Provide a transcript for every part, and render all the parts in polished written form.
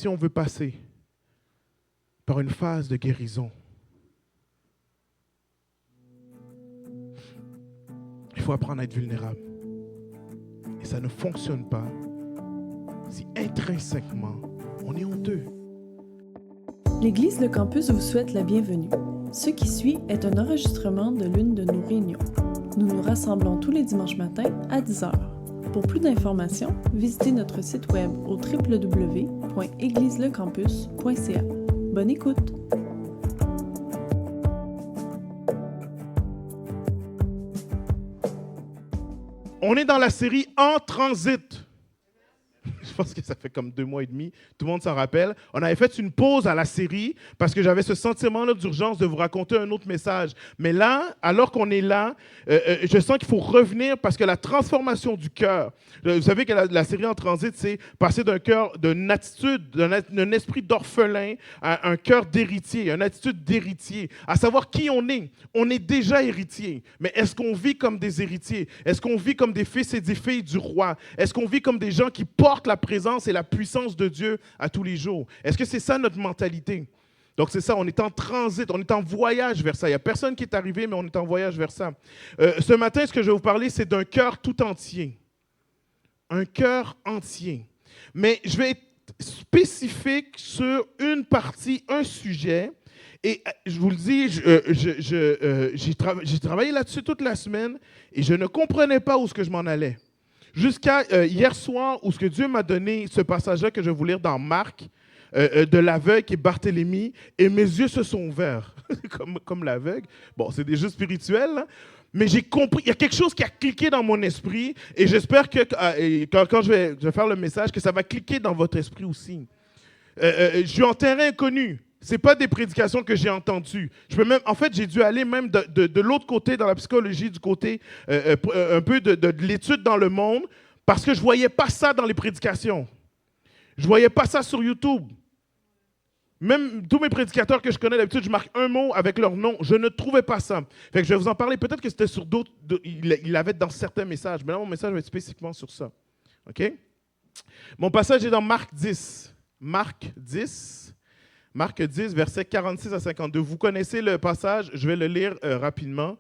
si on veut passer par une phase de guérison, il faut apprendre à être vulnérable. Et ça ne fonctionne pas si intrinsèquement, on est honteux. L'Église Le Campus vous souhaite la bienvenue. Ce qui suit est un enregistrement de l'une de nos réunions. Nous nous rassemblons tous les dimanches matins à 10h. Pour plus d'informations, visitez notre site web au www.égliselescampus.ca. Bonne écoute! On est dans la série En transit. Je pense que ça fait comme 2 mois et demi. Tout le monde s'en rappelle. On avait fait une pause à la série parce que j'avais ce sentiment-là d'urgence de vous raconter un autre message. Mais là, alors qu'on est là, je sens qu'il faut revenir parce que la transformation du cœur, vous savez que la série En transit, c'est passer d'un cœur, d'une attitude, d'un esprit d'orphelin à un cœur d'héritier, une attitude d'héritier, à savoir qui on est. On est déjà héritier, mais est-ce qu'on vit comme des héritiers? Est-ce qu'on vit comme des fils et des filles du roi? Est-ce qu'on vit comme des gens qui portent la présence et la puissance de Dieu à tous les jours? Est-ce que c'est ça notre mentalité? Donc c'est ça, on est en transit, on est en voyage vers ça. Il n'y a personne qui est arrivé, mais on est en voyage vers ça. Ce matin, ce que je vais vous parler, c'est d'un cœur tout entier. Un cœur entier. Mais je vais être spécifique sur une partie, un sujet. Et je vous le dis, j'ai travaillé là-dessus toute la semaine et je ne comprenais pas où est-ce que je m'en allais. Jusqu'à hier soir, où ce que Dieu m'a donné ce passage-là que je vais vous lire dans Marc, de l'aveugle et Barthélemy, et mes yeux se sont ouverts, comme l'aveugle. Bon, c'est déjà spirituel, hein? Mais j'ai compris, il y a quelque chose qui a cliqué dans mon esprit, et j'espère que quand je vais faire le message, que ça va cliquer dans votre esprit aussi. Je suis en terrain inconnu. Ce n'est pas des prédications que j'ai entendues. En fait, j'ai dû aller même de l'autre côté, dans la psychologie, du côté un peu de l'étude dans le monde, parce que je ne voyais pas ça dans les prédications. Je ne voyais pas ça sur YouTube. Même tous mes prédicateurs que je connais d'habitude, je marque un mot avec leur nom. Je ne trouvais pas ça. Fait que je vais vous en parler. Peut-être que c'était sur d'autres, il l'avait dans certains messages, mais là, mon message va être spécifiquement sur ça. OK? Mon passage est dans Marc 10. Marc 10, versets 46 à 52. Vous connaissez le passage, je vais le lire rapidement.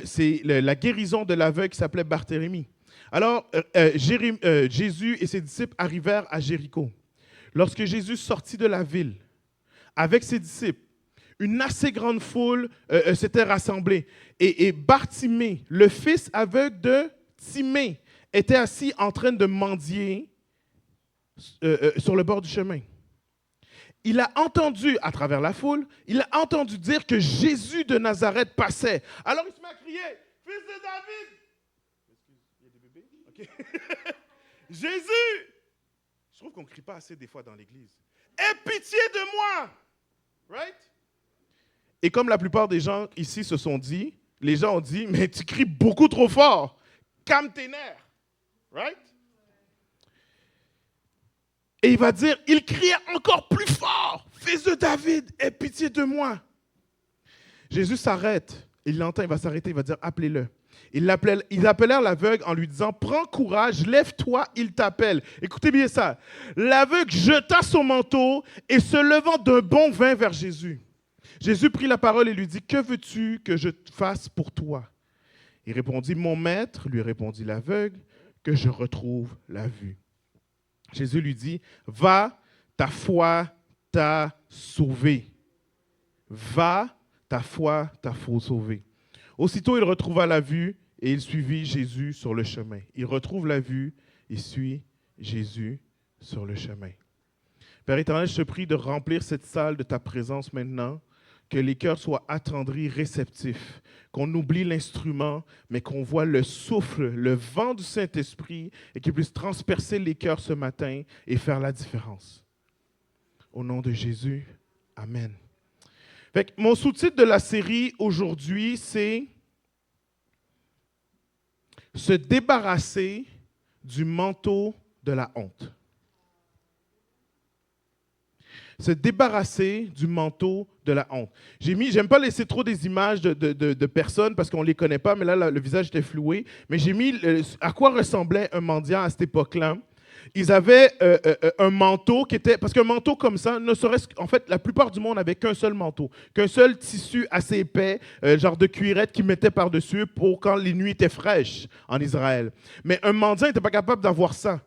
C'est la guérison de l'aveugle qui s'appelait Barthélemy. Alors, Jésus et ses disciples arrivèrent à Jéricho. Lorsque Jésus sortit de la ville avec ses disciples, une assez grande foule s'était rassemblée. Et Bartimée, le fils aveugle de Timée, était assis en train de mendier sur le bord du chemin. Il a entendu, à travers la foule, il a entendu dire que Jésus de Nazareth passait. Alors il se met à crier, « Fils de David !» Il y a des bébés? OK. Jésus! Je trouve qu'on ne crie pas assez des fois dans l'église. « Aie pitié de moi! » Right? Et comme la plupart des gens ici se sont dit, les gens ont dit, « Mais tu cries beaucoup trop fort. Calme tes nerfs. » Right? Et il va dire, il criait encore plus fort, « Fils de David, aie pitié de moi !» Jésus s'arrête, il l'entend, il va s'arrêter, il va dire, « Appelez-le. » Ils appelèrent l'aveugle en lui disant, « Prends courage, lève-toi, il t'appelle. » Écoutez bien ça. L'aveugle jeta son manteau et se levant d'un bond vint vers Jésus. Jésus prit la parole et lui dit, « Que veux-tu que je fasse pour toi ?» Il répondit, « Mon maître, lui répondit l'aveugle, que je retrouve la vue. » Jésus lui dit, « Va, ta foi t'a sauvé. Va, ta foi t'a sauvé. » Aussitôt, il retrouva la vue et il suivit Jésus sur le chemin. Il retrouve la vue et suit Jésus sur le chemin. Père éternel, je te prie de remplir cette salle de ta présence maintenant, que les cœurs soient attendris, réceptifs, qu'on oublie l'instrument, mais qu'on voit le souffle, le vent du Saint-Esprit et qu'il puisse transpercer les cœurs ce matin et faire la différence. Au nom de Jésus, amen. Fait que mon sous-titre de la série aujourd'hui, c'est « Se débarrasser du manteau de la honte ». Se débarrasser du manteau de la honte. J'aime pas laisser trop des images de personnes parce qu'on ne les connaît pas, mais là, le visage était floué. Mais j'ai mis à quoi ressemblait un mendiant à cette époque-là. Ils avaient un manteau qui était... Parce qu'un manteau comme ça, ne serait-ce en fait, la plupart du monde n'avait qu'un seul manteau, qu'un seul tissu assez épais, genre de cuirette qu'ils mettaient par-dessus pour quand les nuits étaient fraîches en Israël. Mais un mendiant n'était pas capable d'avoir ça.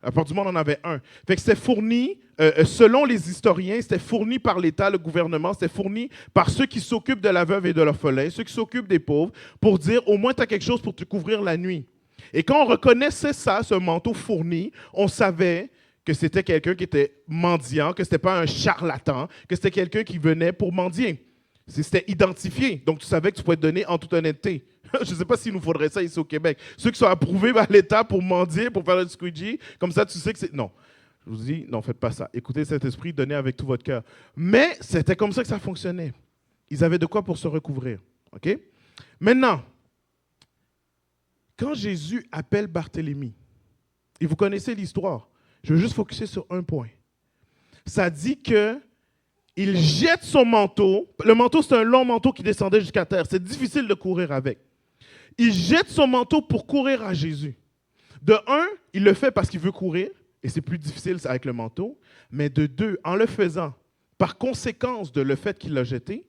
La plupart du monde en avait un. Fait que c'était fourni, selon les historiens, c'était fourni par l'État, le gouvernement, c'était fourni par ceux qui s'occupent de la veuve et de l'orphelin, ceux qui s'occupent des pauvres, pour dire au moins tu as quelque chose pour te couvrir la nuit. Et quand on reconnaissait ça, ce manteau fourni, on savait que c'était quelqu'un qui était mendiant, que ce n'était pas un charlatan, que c'était quelqu'un qui venait pour mendier. C'était identifié, donc tu savais que tu pouvais te donner en toute honnêteté. Je ne sais pas s'il nous faudrait ça ici au Québec. Ceux qui sont approuvés par l'État pour mendier, pour faire le squeegee, comme ça tu sais que c'est... Non, je vous dis, non, faites pas ça. Écoutez cet esprit, donnez avec tout votre cœur. Mais c'était comme ça que ça fonctionnait. Ils avaient de quoi pour se recouvrir. OK? Maintenant, quand Jésus appelle Barthélemy, et vous connaissez l'histoire, je veux juste focuser sur un point. Ça dit que il jette son manteau. Le manteau, c'est un long manteau qui descendait jusqu'à terre. C'est difficile de courir avec. Il jette son manteau pour courir à Jésus. De un, il le fait parce qu'il veut courir, et c'est plus difficile avec le manteau. Mais de deux, en le faisant, par conséquence de le fait qu'il l'a jeté,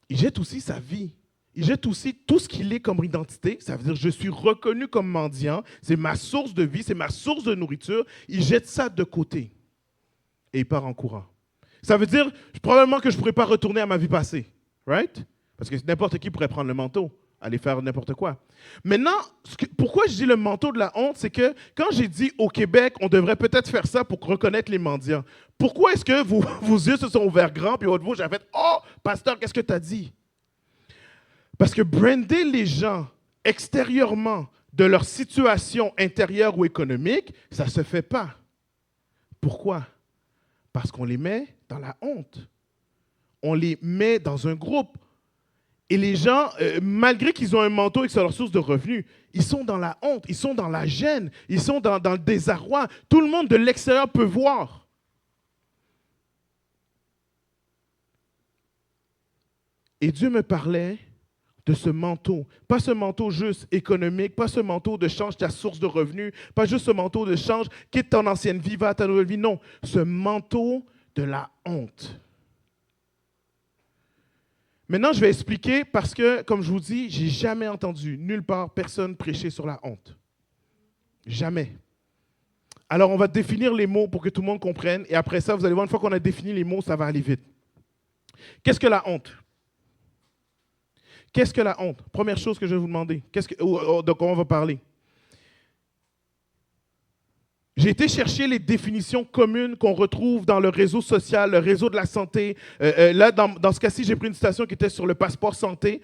il jette aussi sa vie. Il jette aussi tout ce qu'il est comme identité. Ça veut dire, je suis reconnu comme mendiant. C'est ma source de vie, c'est ma source de nourriture. Il jette ça de côté. Et il part en courant. Ça veut dire, probablement que je ne pourrais pas retourner à ma vie passée. Right? Parce que n'importe qui pourrait prendre le manteau, aller faire n'importe quoi. Maintenant, pourquoi je dis le manteau de la honte, c'est que quand j'ai dit au Québec, on devrait peut-être faire ça pour reconnaître les mendiants. Pourquoi est-ce que vos yeux se sont ouverts grands, puis votre bouche a fait « Oh, pasteur, qu'est-ce que tu as dit? » Parce que brander les gens extérieurement de leur situation intérieure ou économique, ça ne se fait pas. Pourquoi? Parce qu'on les met dans la honte. On les met dans un groupe. Et les gens, malgré qu'ils ont un manteau et que c'est leur source de revenus, ils sont dans la honte, ils sont dans la gêne, ils sont dans le désarroi. Tout le monde de l'extérieur peut voir. Et Dieu me parlait de ce manteau. Pas ce manteau juste économique, pas ce manteau de change ta source de revenus, pas juste ce manteau de change quitte ton ancienne vie, va à ta nouvelle vie. Non, ce manteau de la honte. Maintenant, je vais expliquer parce que, comme je vous dis, j'ai jamais entendu nulle part personne prêcher sur la honte. Jamais. Alors, on va définir les mots pour que tout le monde comprenne. Et après ça, vous allez voir, une fois qu'on a défini les mots, ça va aller vite. Qu'est-ce que la honte? Qu'est-ce que la honte? Première chose que je vais vous demander. De quoi on va parler? J'ai été chercher les définitions communes qu'on retrouve dans le réseau social, le réseau de la santé. Là, dans ce cas-ci, j'ai pris une citation qui était sur le passeport santé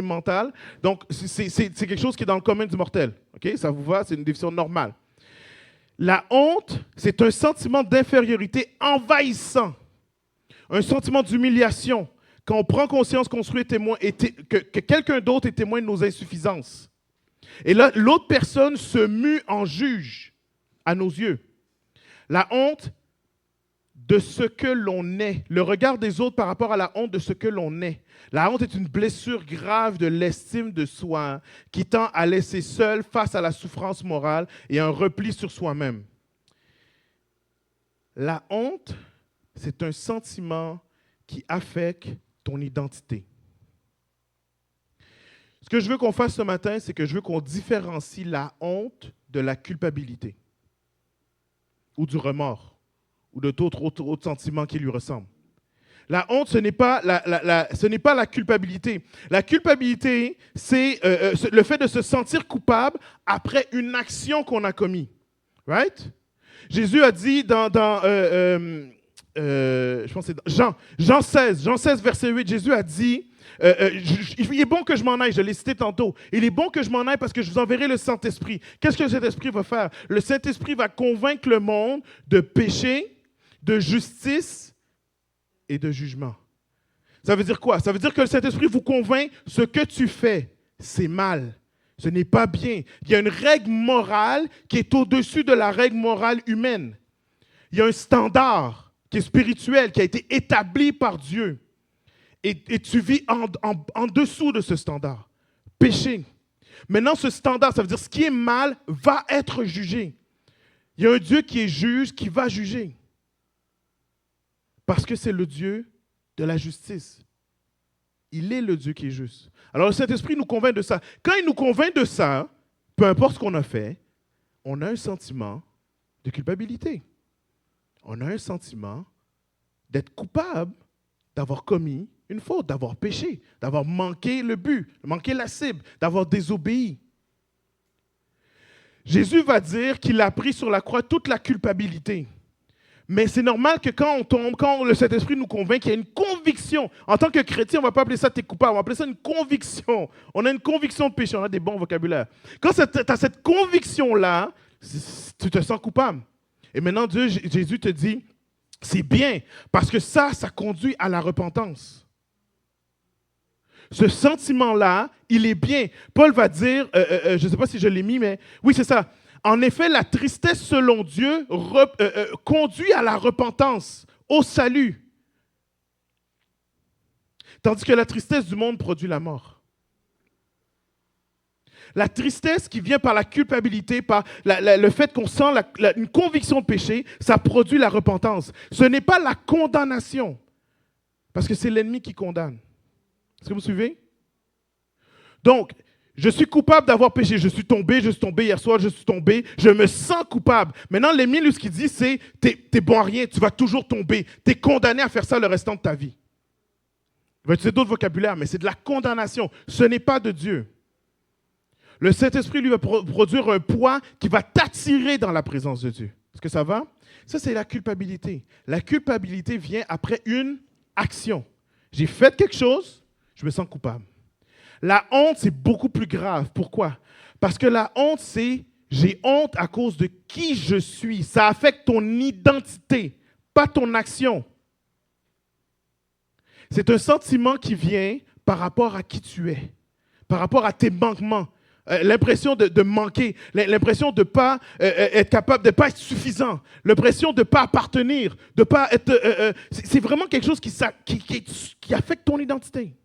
mentale. Donc, c'est quelque chose qui est dans le commun du mortel. Okay? Ça vous va? C'est une définition normale. La honte, c'est un sentiment d'infériorité envahissant, un sentiment d'humiliation, quand on prend conscience que quelqu'un d'autre est témoin de nos insuffisances. Et là, l'autre personne se mue en juge à nos yeux. La honte de ce que l'on est. Le regard des autres par rapport à la honte de ce que l'on est. La honte est une blessure grave de l'estime de soi qui tend à laisser seul face à la souffrance morale et un repli sur soi-même. La honte, c'est un sentiment qui affecte ton identité. Ce que je veux qu'on fasse ce matin, c'est que je veux qu'on différencie la honte de la culpabilité ou du remords ou de d'autres autres sentiments qui lui ressemblent. La honte, ce n'est pas la culpabilité. La culpabilité, c'est le fait de se sentir coupable après une action qu'on a commise. Right? Jésus a dit je pense que c'est Jean 16, verset 8, Jésus a dit, il est bon que je m'en aille, je l'ai cité tantôt, il est bon que je m'en aille parce que je vous enverrai le Saint-Esprit. Qu'est-ce que le Saint-Esprit va faire? Le Saint-Esprit va convaincre le monde de péché, de justice et de jugement. Ça veut dire quoi? Ça veut dire que le Saint-Esprit vous convainc ce que tu fais, c'est mal. Ce n'est pas bien. Il y a une règle morale qui est au-dessus de la règle morale humaine. Il y a un standard qui est spirituel, qui a été établi par Dieu. Et tu vis en dessous de ce standard. Péché. Maintenant, ce standard, ça veut dire ce qui est mal va être jugé. Il y a un Dieu qui est juge, qui va juger. Parce que c'est le Dieu de la justice. Il est le Dieu qui est juste. Alors le Saint-Esprit nous convainc de ça. Quand il nous convainc de ça, peu importe ce qu'on a fait, on a un sentiment de culpabilité. On a un sentiment d'être coupable d'avoir commis une faute, d'avoir péché, d'avoir manqué le but, manqué la cible, d'avoir désobéi. Jésus va dire qu'il a pris sur la croix toute la culpabilité. Mais c'est normal que quand on tombe, quand le Saint-Esprit nous convainc qu'il y a une conviction. En tant que chrétien, on ne va pas appeler ça t'es coupable, on va appeler ça une conviction. On a une conviction de péché, on a des bons vocabulaires. Quand tu as cette conviction-là, tu te sens coupable. Et maintenant, Jésus te dit, c'est bien, parce que ça conduit à la repentance. Ce sentiment-là, il est bien. Paul va dire, je ne sais pas si je l'ai mis, mais oui, c'est ça. En effet, la tristesse selon Dieu conduit à la repentance, au salut. Tandis que la tristesse du monde produit la mort. La tristesse qui vient par la culpabilité, par le fait qu'on sent une conviction de péché, ça produit la repentance. Ce n'est pas la condamnation, parce que c'est l'ennemi qui condamne. Est-ce que vous suivez? Donc, je suis coupable d'avoir péché. Je suis tombé hier soir, je suis tombé. Je me sens coupable. Maintenant, l'ennemi, lui, ce qu'il dit, c'est t'es bon à rien, tu vas toujours tomber. Tu es condamné à faire ça le restant de ta vie. Il va utiliser d'autres vocabulaires, mais c'est de la condamnation. Ce n'est pas de Dieu. Le Saint-Esprit, lui, va produire un poids qui va t'attirer dans la présence de Dieu. Est-ce que ça va? Ça, c'est la culpabilité. La culpabilité vient après une action. J'ai fait quelque chose, je me sens coupable. La honte, c'est beaucoup plus grave. Pourquoi? Parce que la honte, c'est j'ai honte à cause de qui je suis. Ça affecte ton identité, pas ton action. C'est un sentiment qui vient par rapport à qui tu es, par rapport à tes manquements, l'impression de manquer, l'impression de ne pas être capable, de ne pas être suffisant, l'impression de ne pas appartenir, de ne pas être... c'est vraiment quelque chose qui affecte ton identité.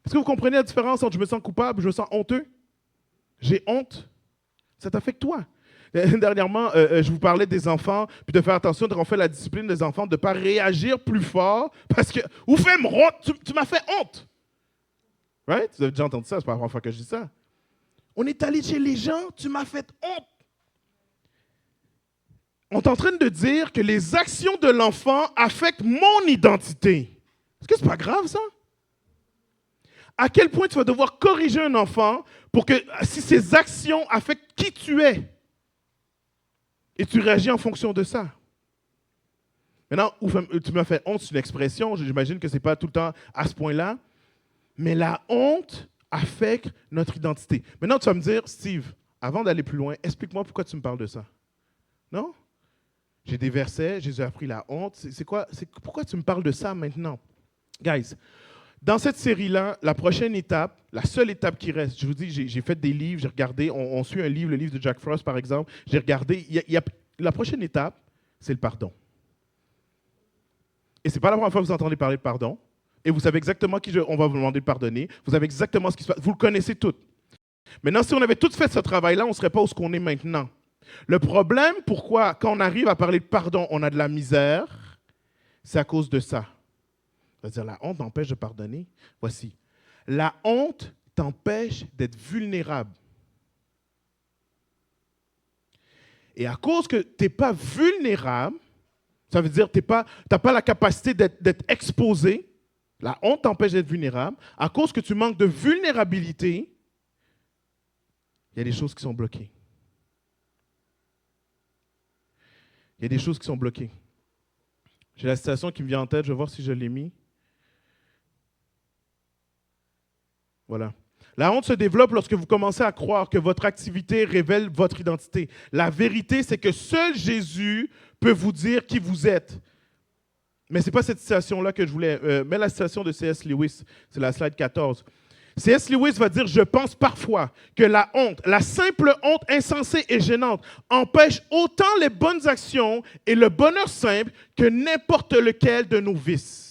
Est-ce que vous comprenez la différence entre je me sens coupable et je me sens honteux? J'ai honte. Ça t'affecte toi. Dernièrement, je vous parlais des enfants, puis de faire attention quand on fait la discipline des enfants, de ne pas réagir plus fort, parce que, ou fais-moi honte, tu m'as fait honte. Right? Vous avez déjà entendu ça, c'est pas la première fois que je dis ça. On est allé chez les gens, tu m'as fait honte. On est en train de dire que les actions de l'enfant affectent mon identité. Est-ce que c'est pas grave, ça? À quel point tu vas devoir corriger un enfant pour que, si ses actions affectent qui tu es, et tu réagis en fonction de ça. Maintenant, tu m'as fait honte, c'est une expression, j'imagine que ce n'est pas tout le temps à ce point-là, mais la honte affecte notre identité. Maintenant, tu vas me dire, Steve, avant d'aller plus loin, explique-moi pourquoi tu me parles de ça. Non? J'ai des versets, Jésus a pris la honte. Pourquoi tu me parles de ça maintenant? Guys, dans cette série-là, la prochaine étape, la seule étape qui reste, je vous dis, j'ai fait des livres, j'ai regardé, on suit un livre, le livre de Jack Frost par exemple, j'ai regardé, la prochaine étape, c'est le pardon. Et ce n'est pas la première fois que vous entendez parler de pardon, et vous savez exactement qui on va vous demander de pardonner, vous savez exactement ce qui se passe, vous le connaissez toutes. Maintenant, si on avait tous fait ce travail-là, on ne serait pas où ce qu'on est maintenant. Le problème, pourquoi, quand on arrive à parler de pardon, on a de la misère, c'est à cause de ça. C'est-à-dire, la honte t'empêche de pardonner. Voici. La honte t'empêche d'être vulnérable. Et à cause que tu n'es pas vulnérable, ça veut dire que tu n'as pas la capacité d'être exposé, la honte t'empêche d'être vulnérable. À cause que tu manques de vulnérabilité, il y a des choses qui sont bloquées. Il y a des choses qui sont bloquées. J'ai la citation qui me vient en tête, je vais voir si je l'ai mis. Voilà. La honte se développe lorsque vous commencez à croire que votre activité révèle votre identité. La vérité, c'est que seul Jésus peut vous dire qui vous êtes. Mais ce n'est pas cette citation-là que je voulais. Mais la citation de C.S. Lewis, c'est la slide 14. C.S. Lewis va dire « Je pense parfois que la honte, la simple honte insensée et gênante, empêche autant les bonnes actions et le bonheur simple que n'importe lequel de nos vices. »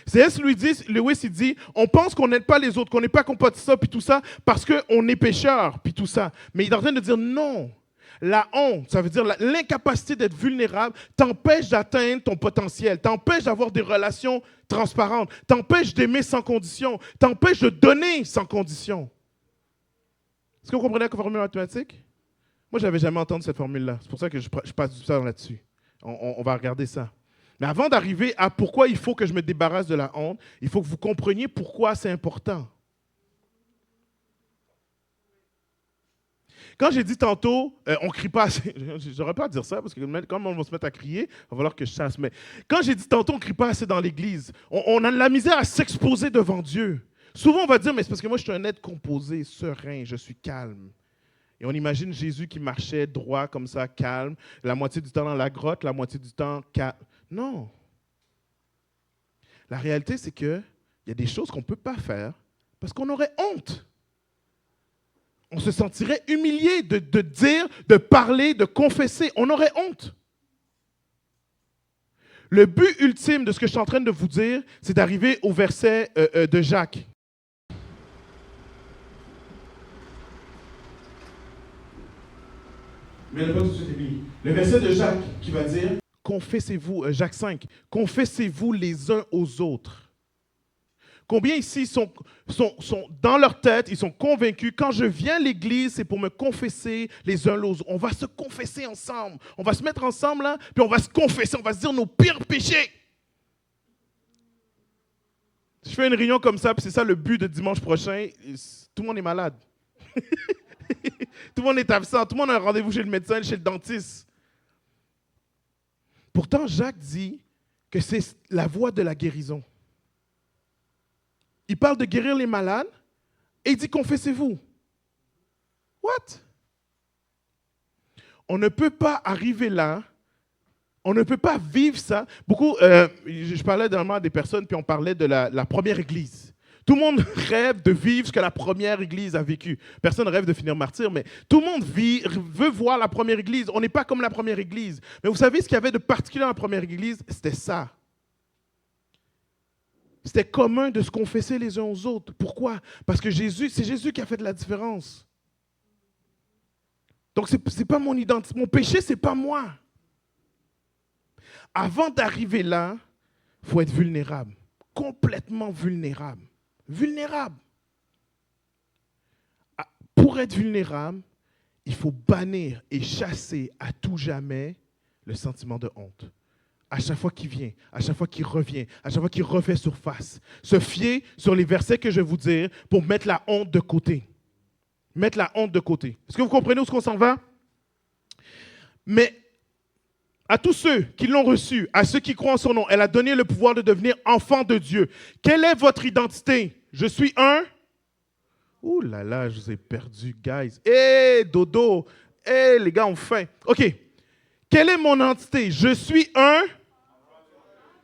C.S. Lewis, il dit, on pense qu'on n'aide pas les autres, qu'on n'est pas compatible, puis tout ça, parce qu'on est pécheur, puis tout ça. Mais il est en train de dire non. La honte, ça veut dire l'incapacité d'être vulnérable, t'empêche d'atteindre ton potentiel, t'empêche d'avoir des relations transparentes, t'empêche d'aimer sans condition, t'empêche de donner sans condition. Est-ce que vous comprenez la formule mathématique? Moi, je n'avais jamais entendu cette formule-là. C'est pour ça que je passe du temps là-dessus. On va regarder ça. Mais avant d'arriver à pourquoi il faut que je me débarrasse de la honte, il faut que vous compreniez pourquoi c'est important. Quand j'ai dit tantôt, on ne crie pas assez, j'aurais pas à dire ça, parce que quand on va se mettre à crier, il va falloir que je chasse. Mais quand j'ai dit tantôt, on ne crie pas assez dans l'Église, on a de la misère à s'exposer devant Dieu. Souvent, on va dire, mais c'est parce que moi, je suis un être composé, serein, je suis calme. Et on imagine Jésus qui marchait droit comme ça, calme, la moitié du temps dans la grotte, la moitié du temps calme. Non. La réalité, c'est qu'il y a des choses qu'on ne peut pas faire parce qu'on aurait honte. On se sentirait humilié de dire, de parler, de confesser. On aurait honte. Le but ultime de ce que je suis en train de vous dire, c'est d'arriver au verset de Jacques. Mais le verset de Jacques qui va dire, confessez-vous, Jacques 5, confessez-vous les uns aux autres. Combien ici sont dans leur tête, ils sont convaincus, quand je viens à l'église, c'est pour me confesser les uns aux autres. On va se confesser ensemble. On va se mettre ensemble, là, puis on va se confesser, on va se dire nos pires péchés. Je fais une réunion comme ça, puis c'est ça le but de dimanche prochain. Tout le monde est malade. Tout le monde est absent. Tout le monde a un rendez-vous chez le médecin, chez le dentiste. Pourtant, Jacques dit que c'est la voie de la guérison. Il parle de guérir les malades et il dit confessez-vous. What? On ne peut pas arriver là, on ne peut pas vivre ça. Beaucoup, je parlais dernièrement à des personnes, puis on parlait de la première église. Tout le monde rêve de vivre ce que la première église a vécu. Personne ne rêve de finir martyr, mais tout le monde veut voir la première église. On n'est pas comme la première église. Mais vous savez ce qu'il y avait de particulier dans la première église? C'était ça. C'était commun de se confesser les uns aux autres. Pourquoi? Parce que c'est Jésus qui a fait de la différence. Donc, ce n'est pas mon identité. Mon péché, ce n'est pas moi. Avant d'arriver là, il faut être vulnérable. Complètement vulnérable. Vulnérable. Pour être vulnérable, il faut bannir et chasser à tout jamais le sentiment de honte. À chaque fois qu'il vient, à chaque fois qu'il revient, à chaque fois qu'il refait surface. Se fier sur les versets que je vais vous dire pour mettre la honte de côté. Mettre la honte de côté. Est-ce que vous comprenez où est-ce qu'on s'en va? Mais à tous ceux qui l'ont reçu, à ceux qui croient en son nom, elle a donné le pouvoir de devenir enfant de Dieu. Quelle est votre identité? Je suis un... Ouh là là, je vous ai perdu, guys. Hé, dodo. Hé, les gars ont faim. OK. Quelle est mon identité? Je suis un...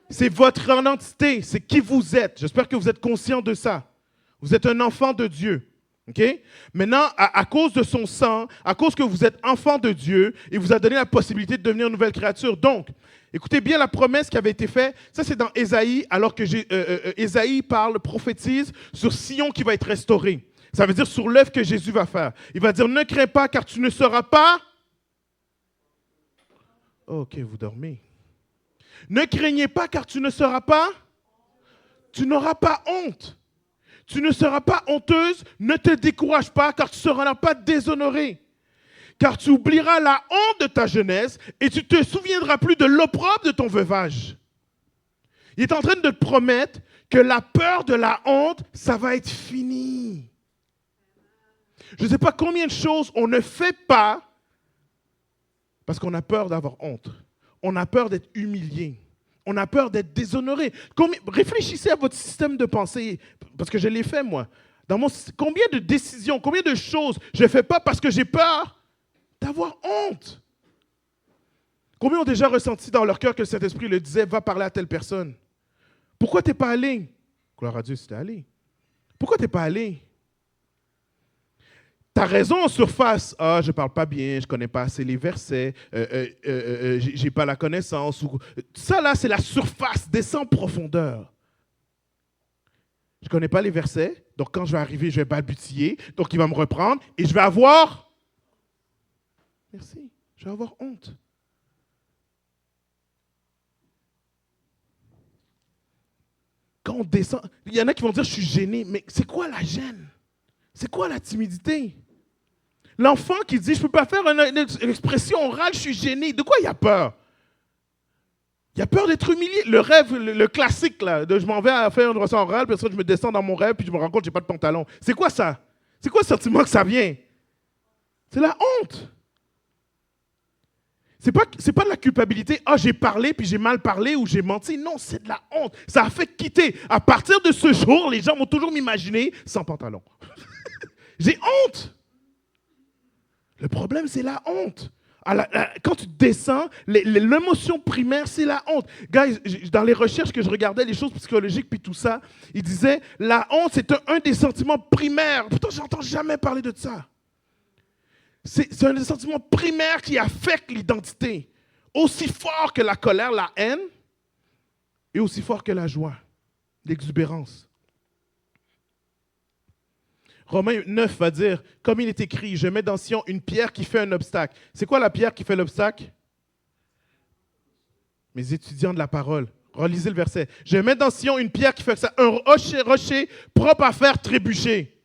C'est votre identité, c'est qui vous êtes. J'espère que vous êtes conscient de ça. Vous êtes un enfant de Dieu. Okay? Maintenant, à cause de son sang, à cause que vous êtes enfant de Dieu, il vous a donné la possibilité de devenir une nouvelle créature. Donc, écoutez bien la promesse qui avait été faite. Ça, c'est dans Ésaïe, alors que Ésaïe parle, prophétise sur Sion qui va être restauré. Ça veut dire sur l'œuvre que Jésus va faire. Il va dire, ne crains pas car tu ne seras pas... Ok, vous dormez. Ne craignez pas car tu ne seras pas... Tu n'auras pas honte. Tu ne seras pas honteuse, ne te décourage pas, car tu ne seras pas déshonorée. Car tu oublieras la honte de ta jeunesse et tu ne te souviendras plus de l'opprobre de ton veuvage. Il est en train de te promettre que la peur de la honte, ça va être fini. Je ne sais pas combien de choses on ne fait pas parce qu'on a peur d'avoir honte. On a peur d'être humilié. On a peur d'être déshonoré. Réfléchissez à votre système de pensée, parce que je l'ai fait, moi. Combien de décisions, combien de choses je ne fais pas parce que j'ai peur d'avoir honte? Combien ont déjà ressenti dans leur cœur que le Saint-Esprit le disait, va parler à telle personne? Pourquoi tu n'es pas allé? Gloire à Dieu, si tu es allé. Pourquoi tu n'es pas allé? Tu as raison en surface. Ah, je ne parle pas bien, je ne connais pas assez les versets, je n'ai pas la connaissance. Ça, là, c'est la surface, descend en profondeur. Je ne connais pas les versets, donc quand je vais arriver, je vais balbutier, donc il va me reprendre et je vais avoir... Merci. Je vais avoir honte. Quand on descend, il y en a qui vont dire, je suis gêné. Mais c'est quoi la gêne? C'est quoi la timidité? L'enfant qui dit, je ne peux pas faire une expression orale, je suis gêné. De quoi il a peur? Il a peur d'être humilié. Le rêve, le classique, là, de je m'en vais à faire une leçon orale, puis après je me descends dans mon rêve, puis je me rends compte que je n'ai pas de pantalon. C'est quoi ça? C'est quoi le sentiment que ça vient? C'est la honte. C'est pas de la culpabilité. Ah, j'ai parlé, puis j'ai mal parlé, ou j'ai menti. Non, c'est de la honte. Ça a fait quitter. À partir de ce jour, les gens vont toujours m'imaginer sans pantalon. J'ai honte. Le problème, c'est la honte. Quand tu descends, l'émotion primaire, c'est la honte. Guys, dans les recherches que je regardais, les choses psychologiques, puis tout ça, ils disaient, la honte, c'est un des sentiments primaires. Pourtant, je n'entends jamais parler de ça. C'est un des sentiments primaires qui affecte l'identité. Aussi fort que la colère, la haine, et aussi fort que la joie, l'exubérance. Romains 9 va dire, comme il est écrit, je mets dans Sion une pierre qui fait un obstacle. C'est quoi la pierre qui fait l'obstacle? Mes étudiants de la parole, relisez le verset. Je mets dans Sion une pierre qui fait ça, un rocher propre à faire trébucher.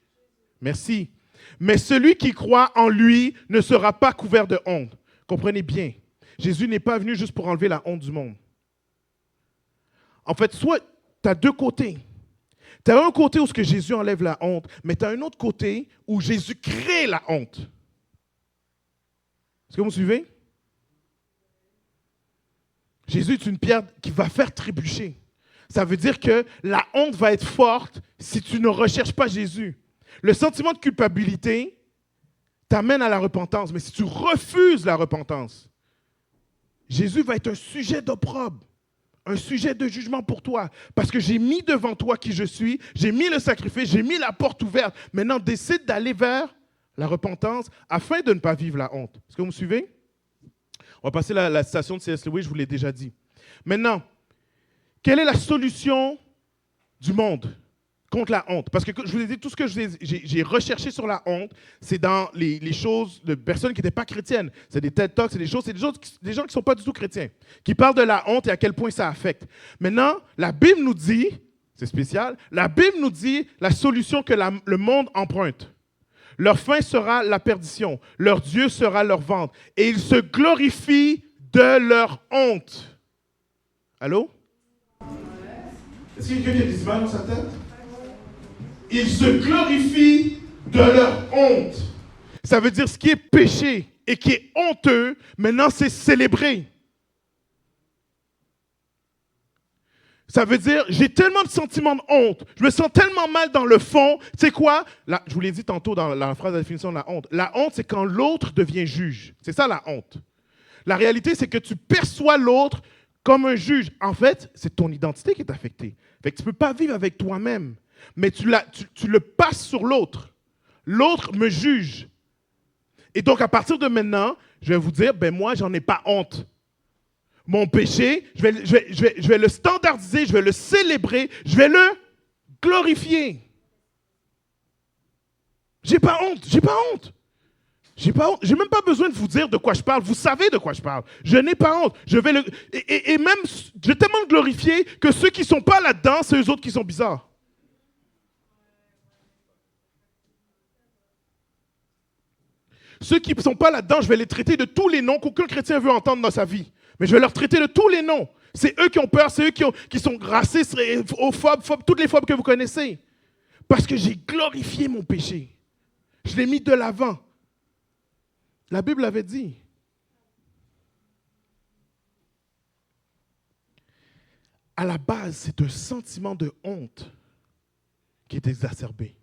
Merci. Mais celui qui croit en lui ne sera pas couvert de honte. Comprenez bien, Jésus n'est pas venu juste pour enlever la honte du monde. En fait, soit tu as deux côtés. Tu as un côté où ce que Jésus enlève la honte, mais tu as un autre côté où Jésus crée la honte. Est-ce que vous me suivez? Jésus est une pierre qui va faire trébucher. Ça veut dire que la honte va être forte si tu ne recherches pas Jésus. Le sentiment de culpabilité t'amène à la repentance, mais si tu refuses la repentance, Jésus va être un sujet d'opprobre. Un sujet de jugement pour toi. Parce que j'ai mis devant toi qui je suis, j'ai mis le sacrifice, j'ai mis la porte ouverte. Maintenant, décide d'aller vers la repentance afin de ne pas vivre la honte. Est-ce que vous me suivez? On va passer la citation de C.S. Lewis, je vous l'ai déjà dit. Maintenant, quelle est la solution du monde contre la honte? Parce que je vous ai dit, tout ce que j'ai recherché sur la honte, c'est dans les choses de personnes qui n'étaient pas chrétiennes. C'est des TED Talks, c'est des gens qui ne sont pas du tout chrétiens, qui parlent de la honte et à quel point ça affecte. Maintenant, la Bible nous dit, c'est spécial, la Bible nous dit la solution que le monde emprunte. Leur fin sera la perdition, leur Dieu sera leur ventre, et ils se glorifient de leur honte. Allô? Est-ce qu'il y a quelqu'un qui a des images dans sa tête? Ils se glorifient de leur honte. Ça veut dire ce qui est péché et qui est honteux, maintenant c'est célébré. Ça veut dire, j'ai tellement de sentiments de honte, je me sens tellement mal dans le fond. Tu sais quoi? Là, je vous l'ai dit tantôt dans la phrase de définition de la honte. La honte, c'est quand l'autre devient juge. C'est ça la honte. La réalité, c'est que tu perçois l'autre comme un juge. En fait, c'est ton identité qui est affectée. Fait que tu ne peux pas vivre avec toi-même. Mais tu le passes sur l'autre. L'autre me juge. Et donc, à partir de maintenant, je vais vous dire, ben moi, j'en ai pas honte. Mon péché, je vais le standardiser, je vais le célébrer, je vais le glorifier. J'ai pas honte, j'ai pas honte. J'ai pas honte. J'ai même pas besoin de vous dire de quoi je parle. Vous savez de quoi je parle. Je n'ai pas honte. Et même, je vais tellement le glorifier que ceux qui ne sont pas là-dedans, c'est eux autres qui sont bizarres. Ceux qui ne sont pas là-dedans, je vais les traiter de tous les noms qu'aucun chrétien veut entendre dans sa vie. Mais je vais leur traiter de tous les noms. C'est eux qui ont peur, c'est eux qui sont racistes, phobes, toutes les phobes que vous connaissez. Parce que j'ai glorifié mon péché. Je l'ai mis de l'avant. La Bible avait dit. À la base, c'est un sentiment de honte qui est exacerbé.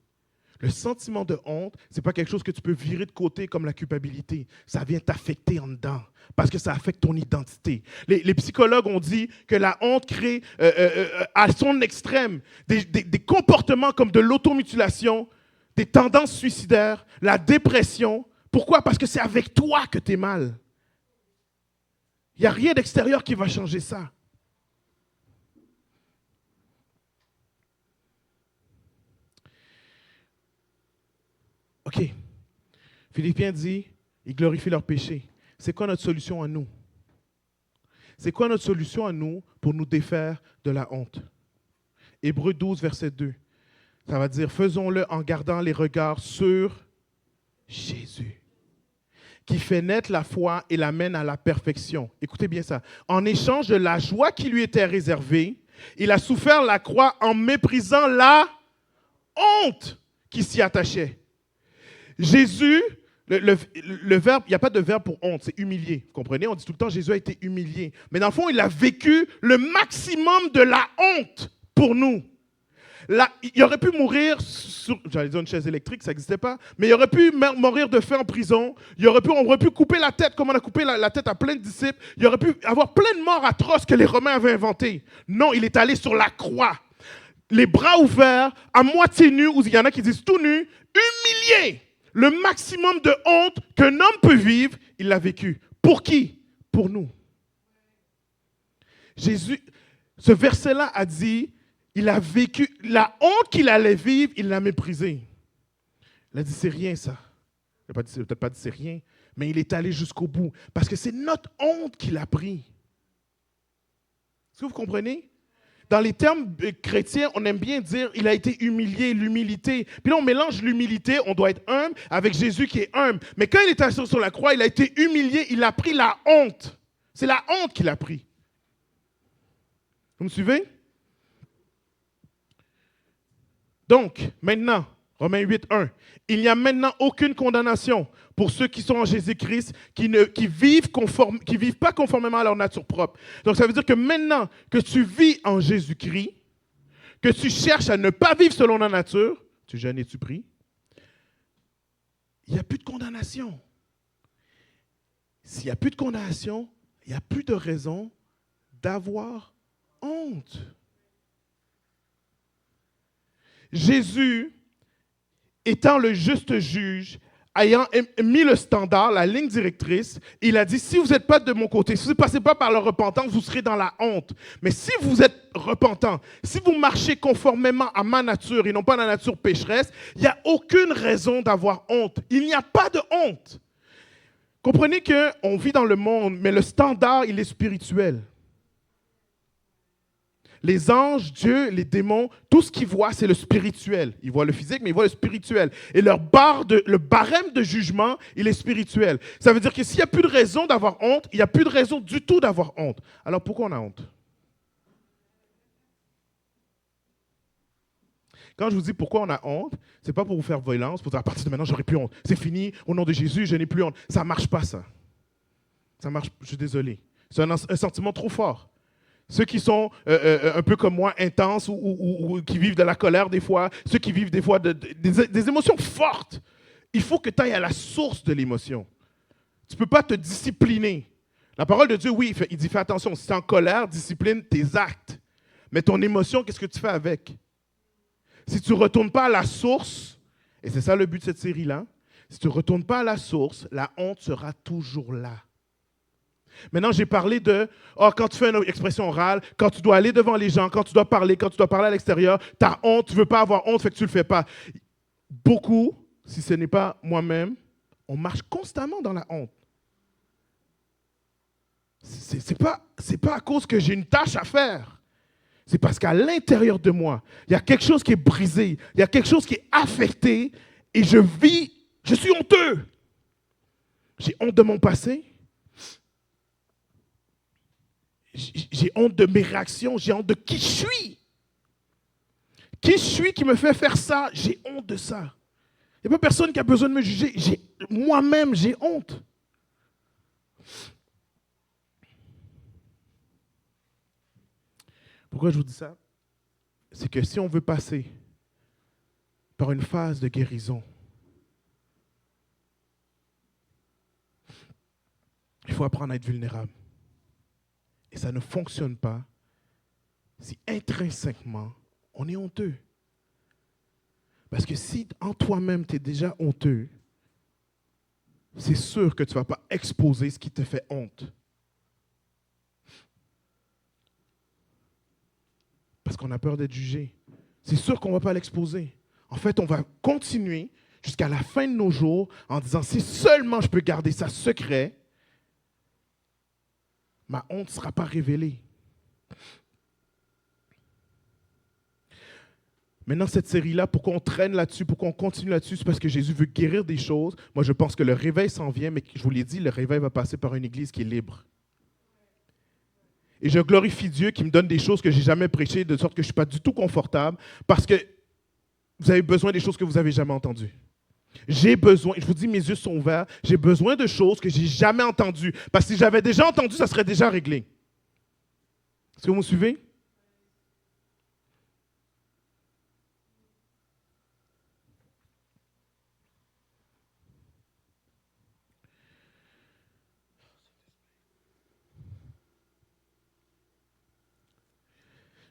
Le sentiment de honte, ce n'est pas quelque chose que tu peux virer de côté comme la culpabilité. Ça vient t'affecter en dedans parce que ça affecte ton identité. Les psychologues ont dit que la honte crée à son extrême des comportements comme de l'automutilation, des tendances suicidaires, la dépression. Pourquoi? Parce que c'est avec toi que tu es mal. Il n'y a rien d'extérieur qui va changer ça. OK. Philippiens dit, ils glorifient leur péché. c'est quoi notre solution à nous? C'est quoi notre solution à nous pour nous défaire de la honte? Hébreux 12, verset 2. Ça va dire, faisons-le en gardant les regards sur Jésus, qui fait naître la foi et l'amène à la perfection. Écoutez bien ça. En échange de la joie qui lui était réservée, il a souffert la croix en méprisant la honte qui s'y attachait. Jésus, le verbe, il n'y a pas de verbe pour honte, c'est humilié. Vous comprenez? On dit tout le temps Jésus a été humilié. Mais dans le fond, il a vécu le maximum de la honte pour nous. Là, il aurait pu mourir sur, j'allais dire une chaise électrique, ça n'existait pas, mais il aurait pu mourir de faim en prison. On aurait pu couper la tête, comme on a coupé la tête à plein de disciples. Il aurait pu avoir plein de morts atroces que les Romains avaient inventées. Non, il est allé sur la croix, les bras ouverts, à moitié nu, ou il y en a qui disent tout nu, humilié. Le maximum de honte qu'un homme peut vivre, il l'a vécu. Pour qui? Pour nous. Jésus, ce verset-là a dit, il a vécu, la honte qu'il allait vivre, il l'a méprisée. Il a dit, c'est rien ça. Il n'a peut-être pas dit c'est rien, mais il est allé jusqu'au bout. Parce que c'est notre honte qu'il a pris. Est-ce que vous comprenez? Dans les termes chrétiens, on aime bien dire il a été humilié, l'humilité. Puis là, on mélange l'humilité, on doit être humble, avec Jésus qui est humble. Mais quand il est assis sur la croix, il a été humilié, il a pris la honte. C'est la honte qu'il a pris. Vous me suivez? Donc, maintenant, Romains 8, 1, il n'y a maintenant aucune condamnation pour ceux qui sont en Jésus-Christ, qui vivent pas conformément à leur nature propre. Donc, ça veut dire que maintenant que tu vis en Jésus-Christ, que tu cherches à ne pas vivre selon la nature, tu jeûnes et tu pries, il n'y a plus de condamnation. S'il n'y a plus de condamnation, il n'y a plus de raison d'avoir honte. Jésus, étant le juste juge, ayant mis le standard, la ligne directrice, il a dit, si vous n'êtes pas de mon côté, si vous ne passez pas par la repentance, vous serez dans la honte. Mais si vous êtes repentant, si vous marchez conformément à ma nature et non pas à la nature pécheresse, il n'y a aucune raison d'avoir honte. Il n'y a pas de honte. Comprenez qu'on vit dans le monde, mais le standard, il est spirituel. Les anges, Dieu, les démons, tout ce qu'ils voient, c'est le spirituel. Ils voient le physique, mais ils voient le spirituel. Et le barème de jugement, il est spirituel. Ça veut dire que s'il n'y a plus de raison d'avoir honte, il n'y a plus de raison du tout d'avoir honte. Alors pourquoi on a honte? Quand je vous dis pourquoi on a honte, ce n'est pas pour vous faire violence, pour dire à partir de maintenant, j'aurai plus honte. C'est fini, au nom de Jésus, je n'ai plus honte. Ça ne marche pas, ça. Ça marche, je suis désolé. C'est un sentiment trop fort. Ceux qui sont un peu comme moi, intenses ou qui vivent de la colère des fois, ceux qui vivent des fois des émotions fortes, il faut que tu ailles à la source de l'émotion. Tu ne peux pas te discipliner. La parole de Dieu, oui, il dit fais attention, si tu es en colère, discipline tes actes. Mais ton émotion, qu'est-ce que tu fais avec? Si tu ne retournes pas à la source, et c'est ça le but de cette série-là, si tu ne retournes pas à la source, la honte sera toujours là. Maintenant, j'ai parlé de, quand tu fais une expression orale, quand tu dois aller devant les gens, quand tu dois parler à l'extérieur, tu as honte, tu ne veux pas avoir honte, fait que tu ne le fais pas. Beaucoup, si ce n'est pas moi-même, on marche constamment dans la honte. C'est pas à cause que j'ai une tâche à faire. C'est parce qu'à l'intérieur de moi, il y a quelque chose qui est brisé, il y a quelque chose qui est affecté et je suis honteux. J'ai honte de mon passé. J'ai honte de mes réactions, j'ai honte de qui je suis. Qui je suis qui me fait faire ça, j'ai honte de ça. Il n'y a pas personne qui a besoin de me juger. Moi-même, j'ai honte. Pourquoi je vous dis ça? C'est que si on veut passer par une phase de guérison, il faut apprendre à être vulnérable. Et ça ne fonctionne pas si intrinsèquement, on est honteux. Parce que si en toi-même, tu es déjà honteux, c'est sûr que tu ne vas pas exposer ce qui te fait honte. Parce qu'on a peur d'être jugé. C'est sûr qu'on ne va pas l'exposer. En fait, on va continuer jusqu'à la fin de nos jours en disant, si seulement je peux garder ça secret, ma honte ne sera pas révélée. Maintenant, cette série-là, pourquoi on traîne là-dessus, pourquoi on continue là-dessus, c'est parce que Jésus veut guérir des choses. Moi, je pense que le réveil s'en vient, mais je vous l'ai dit, le réveil va passer par une église qui est libre. Et je glorifie Dieu qui me donne des choses que je n'ai jamais prêchées, de sorte que je ne suis pas du tout confortable, parce que vous avez besoin des choses que vous n'avez jamais entendues. J'ai besoin, je vous dis, mes yeux sont ouverts, j'ai besoin de choses que je n'ai jamais entendues. Parce que si j'avais déjà entendu, ça serait déjà réglé. Est-ce que vous me suivez?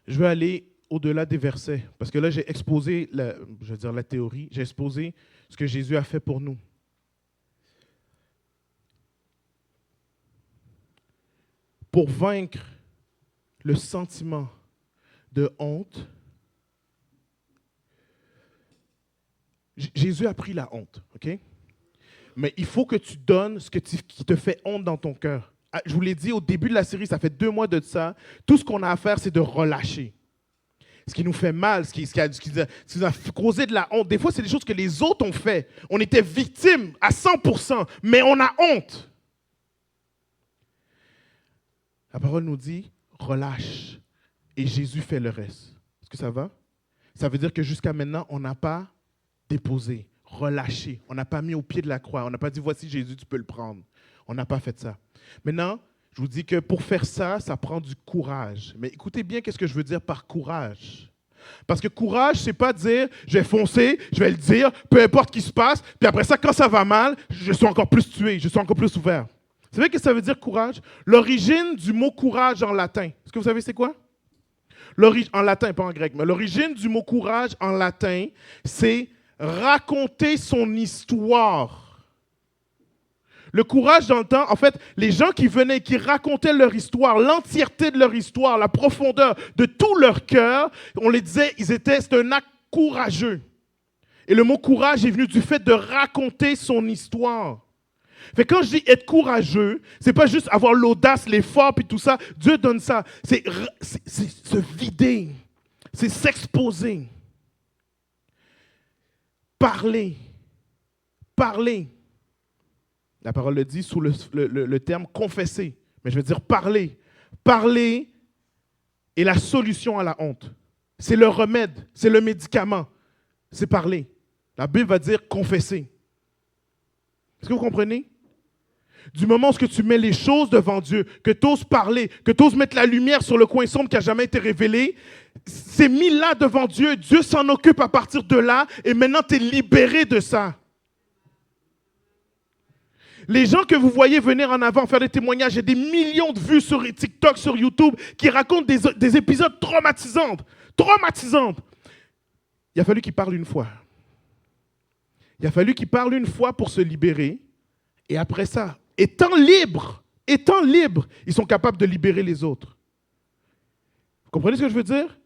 Je veux aller au-delà des versets, parce que là, j'ai exposé, la théorie, j'ai exposé ce que Jésus a fait pour nous. Pour vaincre le sentiment de honte, Jésus a pris la honte, OK? Mais il faut que tu donnes ce qui te fait honte dans ton cœur. Je vous l'ai dit au début de la série, ça fait 2 mois de ça. Tout ce qu'on a à faire, c'est de relâcher. Ce qui nous fait mal, ce qui nous a causé de la honte. Des fois, c'est des choses que les autres ont fait. On était victimes à 100%, mais on a honte. La parole nous dit, relâche. Et Jésus fait le reste. Est-ce que ça va? Ça veut dire que jusqu'à maintenant, on n'a pas déposé, relâché. On n'a pas mis au pied de la croix. On n'a pas dit, voici Jésus, tu peux le prendre. On n'a pas fait ça. Maintenant, je vous dis que pour faire ça, ça prend du courage. Mais écoutez bien qu'est-ce que je veux dire par courage. Parce que courage, c'est pas dire, je vais foncer, je vais le dire, peu importe ce qui se passe, puis après ça, quand ça va mal, je suis encore plus tué, je suis encore plus ouvert. Vous savez ce que ça veut dire courage? L'origine du mot courage en latin, est-ce que vous savez c'est quoi? En latin, pas en grec, mais l'origine du mot courage en latin, c'est raconter son histoire. Le courage dans le temps, en fait, les gens qui venaient, qui racontaient leur histoire, l'entièreté de leur histoire, la profondeur de tout leur cœur, on les disait, c'était un acte courageux. Et le mot courage est venu du fait de raconter son histoire. Fait que quand je dis être courageux, c'est pas juste avoir l'audace, l'effort puis tout ça. Dieu donne ça. C'est se vider, c'est s'exposer, parler. La parole le dit sous le terme confesser. Mais je veux dire parler. Parler est la solution à la honte. C'est le remède, c'est le médicament. C'est parler. La Bible va dire confesser. Est-ce que vous comprenez? Du moment où tu mets les choses devant Dieu, que tu oses parler, que tu oses mettre la lumière sur le coin sombre qui n'a jamais été révélé, c'est mis là devant Dieu. Dieu s'en occupe à partir de là et maintenant tu es libéré de ça. Les gens que vous voyez venir en avant faire des témoignages, il y a des millions de vues sur TikTok, sur YouTube, qui racontent des épisodes traumatisantes. Il a fallu qu'ils parlent une fois. Il a fallu qu'ils parlent une fois pour se libérer. Et après ça, étant libres, ils sont capables de libérer les autres. Vous comprenez ce que je veux dire?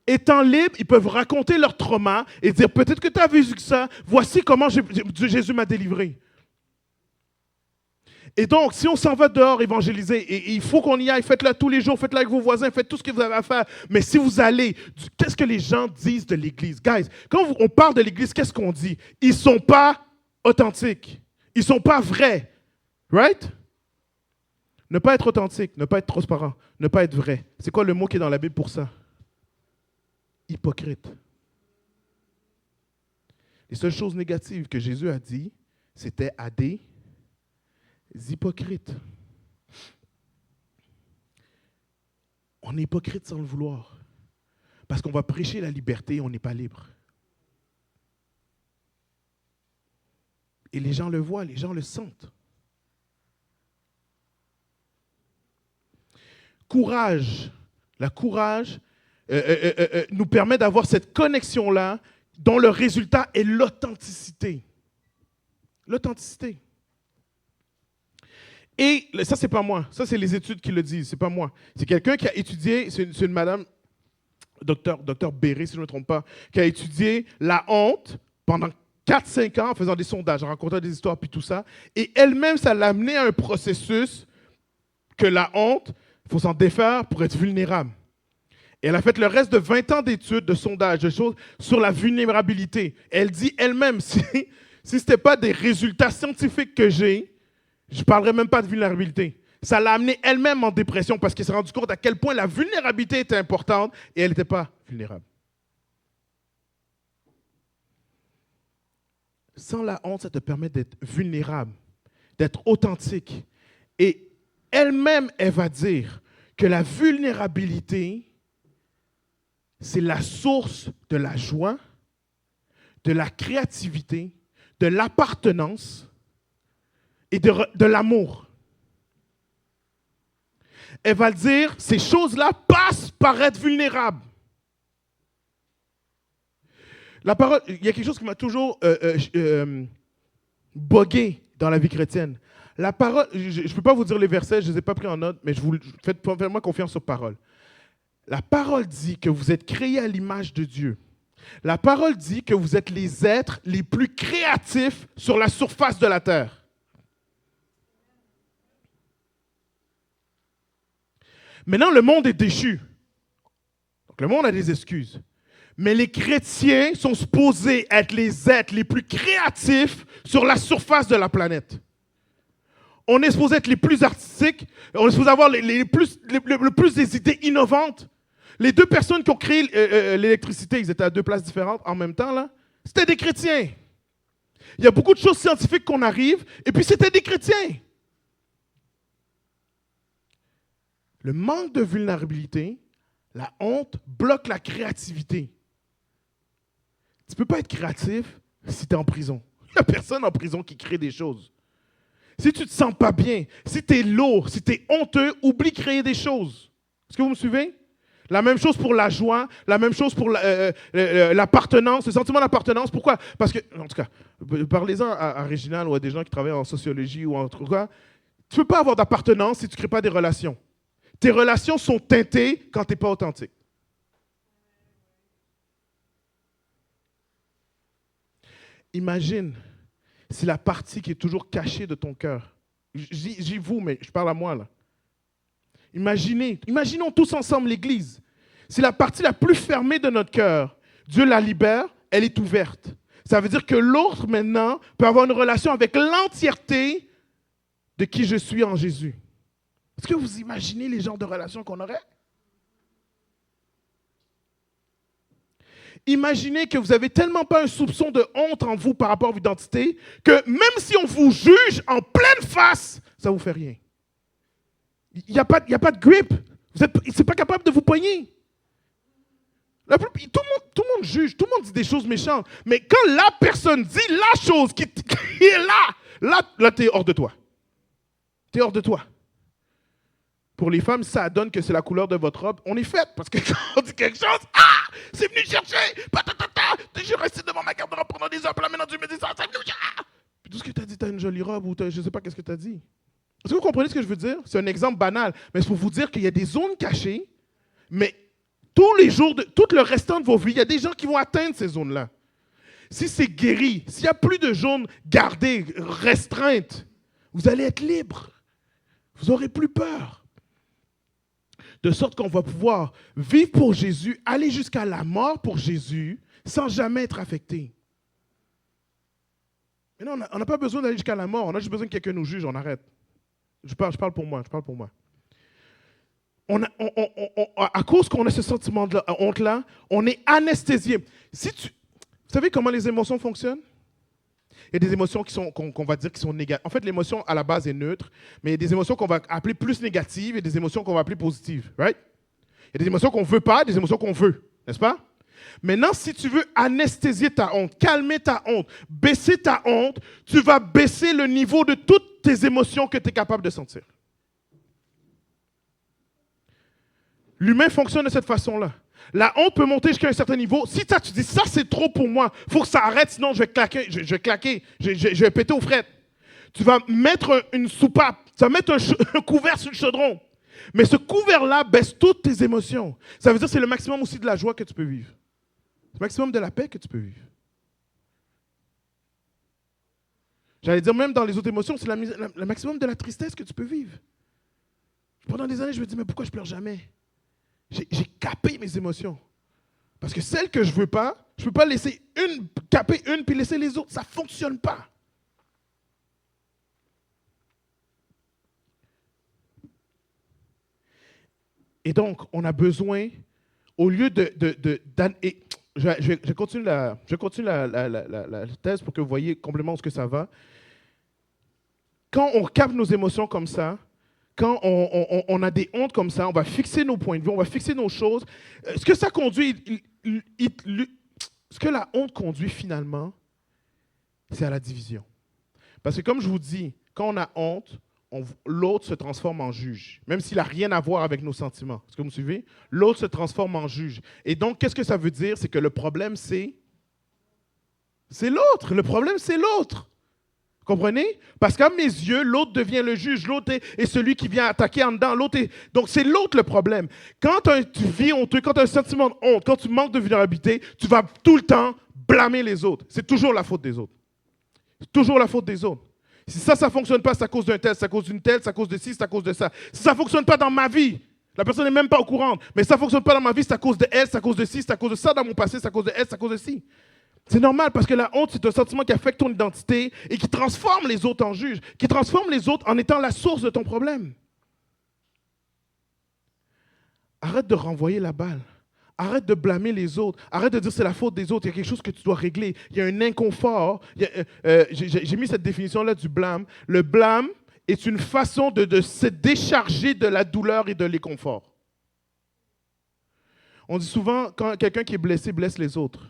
Étant libres, ils peuvent raconter leur trauma et dire, peut-être que tu as vécu ça, voici comment Jésus m'a délivré. Et donc, si on s'en va dehors évangéliser, et il faut qu'on y aille, faites-le tous les jours, faites-le avec vos voisins, faites tout ce que vous avez à faire. Mais si vous allez, qu'est-ce que les gens disent de l'Église? Guys, quand on parle de l'Église, qu'est-ce qu'on dit? Ils ne sont pas authentiques. Ils ne sont pas vrais. Right? Ne pas être authentique, ne pas être transparent, ne pas être vrai. C'est quoi le mot qui est dans la Bible pour ça? Hypocrite. Les seules choses négatives que Jésus a dit, c'était à des hypocrites. On est hypocrite sans le vouloir. Parce qu'on va prêcher la liberté et on n'est pas libre. Et les gens le voient, les gens le sentent. Courage. Le courage nous permet d'avoir cette connexion-là dont le résultat est l'authenticité. L'authenticité. Et ça, c'est pas moi. Ça, c'est les études qui le disent. C'est pas moi. C'est quelqu'un qui a étudié, c'est une madame, docteur Béré, si je ne me trompe pas, qui a étudié la honte pendant 4-5 ans en faisant des sondages, en racontant des histoires puis tout ça. Et elle-même, ça l'a amené à un processus que la honte, il faut s'en défaire pour être vulnérable. Et elle a fait le reste de 20 ans d'études, de sondages, de choses sur la vulnérabilité. Elle dit elle-même, si ce n'était pas des résultats scientifiques que j'ai, je ne parlerais même pas de vulnérabilité. Ça l'a amenée elle-même en dépression parce qu'elle s'est rendue compte à quel point la vulnérabilité était importante et elle n'était pas vulnérable. Sans la honte, ça te permet d'être vulnérable, d'être authentique. Et elle-même, elle va dire que la vulnérabilité, c'est la source de la joie, de la créativité, de l'appartenance et de l'amour. Elle va dire, ces choses-là passent par être vulnérable. La parole, il y a quelque chose qui m'a toujours bogué dans la vie chrétienne. La parole, je ne peux pas vous dire les versets, je ne les ai pas pris en note, mais faites-moi confiance aux paroles. La parole dit que vous êtes créés à l'image de Dieu. La parole dit que vous êtes les êtres les plus créatifs sur la surface de la terre. Maintenant, le monde est déchu. Donc, le monde a des excuses. Mais les chrétiens sont supposés être les êtres les plus créatifs sur la surface de la planète. On est supposé être les plus artistiques, on est supposé avoir le plus des idées innovantes. Les deux personnes qui ont créé l'électricité, ils étaient à deux places différentes en même temps, là. C'était des chrétiens. Il y a beaucoup de choses scientifiques qu'on arrive, et puis c'était des chrétiens. Le manque de vulnérabilité, la honte, bloque la créativité. Tu ne peux pas être créatif si tu es en prison. Il n'y a personne en prison qui crée des choses. Si tu ne te sens pas bien, si tu es lourd, si tu es honteux, oublie de créer des choses. Est-ce que vous me suivez? La même chose pour la joie, la même chose pour l'appartenance, le sentiment d'appartenance. Pourquoi? Parce que, en tout cas, parlez-en à Réginald ou à des gens qui travaillent en sociologie ou en tout cas, tu ne peux pas avoir d'appartenance si tu ne crées pas des relations. Tes relations sont teintées quand tu n'es pas authentique. Imagine si la partie qui est toujours cachée de ton cœur, j'y vous, mais je parle à moi là. Imaginons tous ensemble l'Église. Si la partie la plus fermée de notre cœur, Dieu la libère, elle est ouverte. Ça veut dire que l'autre maintenant peut avoir une relation avec l'entièreté de qui je suis en Jésus. Est-ce que vous imaginez les genres de relations qu'on aurait? Imaginez que vous n'avez tellement pas un soupçon de honte en vous par rapport à votre identité que même si on vous juge en pleine face, ça ne vous fait rien. Il n'y a pas de grip. Vous n'êtes pas capable de vous poigner. Tout le monde juge, tout le monde dit des choses méchantes. Mais quand la personne dit la chose qui est là tu es hors de toi. Tu es hors de toi. Pour les femmes, ça donne que c'est la couleur de votre robe. On est fait parce que quand on dit quelque chose, c'est venu chercher, je restais devant ma garde-robe pendant des heures, puis là maintenant tu me dis ça, c'est venu chercher. Puis tout ce que tu as dit, tu as une jolie robe ou je ne sais pas qu'est-ce que tu as dit. Est-ce que vous comprenez ce que je veux dire? C'est un exemple banal, mais c'est pour vous dire qu'il y a des zones cachées, mais tous les jours, tout le restant de vos vies, il y a des gens qui vont atteindre ces zones-là. Si c'est guéri, s'il n'y a plus de zones gardées, restreintes, vous allez être libre. Vous n'aurez plus peur. De sorte qu'on va pouvoir vivre pour Jésus, aller jusqu'à la mort pour Jésus, sans jamais être affecté. Mais non, on n'a pas besoin d'aller jusqu'à la mort, on a juste besoin que quelqu'un nous juge, on arrête. Je parle pour moi. À cause qu'on a ce sentiment de honte-là, on est anesthésié. Vous savez comment les émotions fonctionnent? Il y a des émotions qu'on va dire qui sont négatives. En fait, l'émotion à la base est neutre, mais il y a des émotions qu'on va appeler plus négatives et des émotions qu'on va appeler positives. Right? Il y a des émotions qu'on ne veut pas, des émotions qu'on veut. N'est-ce pas? Maintenant, si tu veux anesthésier ta honte, calmer ta honte, baisser ta honte, tu vas baisser le niveau de toutes tes émotions que tu es capable de sentir. L'humain fonctionne de cette façon-là. La honte peut monter jusqu'à un certain niveau. Si tu dis ça, c'est trop pour moi, il faut que ça arrête, sinon je vais claquer, je vais péter aux frettes. Tu vas mettre une soupape, tu vas mettre un couvert sur le chaudron. Mais ce couvert-là baisse toutes tes émotions. Ça veut dire que c'est le maximum aussi de la joie que tu peux vivre. C'est le maximum de la paix que tu peux vivre. J'allais dire même dans les autres émotions, c'est le maximum de la tristesse que tu peux vivre. Pendant des années, je me dis, mais pourquoi je pleure jamais? J'ai capé mes émotions. Parce que celles que je ne veux pas, je ne peux pas laisser caper une puis laisser les autres. Ça ne fonctionne pas. Et donc, on a besoin, au lieu je continue la thèse pour que vous voyez complètement où ça va. Quand on capte nos émotions comme ça, quand on a des hontes comme ça, on va fixer nos points de vue, on va fixer nos choses. Ce que ça conduit, ce que la honte conduit finalement, c'est à la division. Parce que comme je vous dis, quand on a honte, l'autre se transforme en juge, même s'il n'a rien à voir avec nos sentiments. Est-ce que vous me suivez? L'autre se transforme en juge. Et donc, qu'est-ce que ça veut dire? C'est que le problème, c'est l'autre. Le problème, c'est l'autre. Comprenez? Parce qu'à mes yeux, l'autre devient le juge. L'autre est celui qui vient attaquer en dedans. Donc, c'est l'autre le problème. Quand tu vis honteux, quand tu as un sentiment de honte, quand tu manques de vulnérabilité, tu vas tout le temps blâmer les autres. C'est toujours la faute des autres. C'est toujours la faute des autres. Si ça ne fonctionne pas, c'est à cause d'un tel, c'est à cause d'une telle, c'est à cause de ci, c'est à cause de ça. Si ça ne fonctionne pas dans ma vie, la personne n'est même pas au courant, mais ça ne fonctionne pas dans ma vie, c'est à cause de elle, c'est à cause de ci, c'est à cause de ça dans mon passé, c'est à cause de elle, c'est à cause de ci. C'est normal parce que la honte, c'est un sentiment qui affecte ton identité et qui transforme les autres en juges, qui transforme les autres en étant la source de ton problème. Arrête de renvoyer la balle. Arrête de blâmer les autres. Arrête de dire c'est la faute des autres. Il y a quelque chose que tu dois régler. Il y a un inconfort. J'ai mis cette définition-là du blâme. Le blâme est une façon de se décharger de la douleur et de l'inconfort. On dit souvent, quand quelqu'un qui est blessé blesse les autres.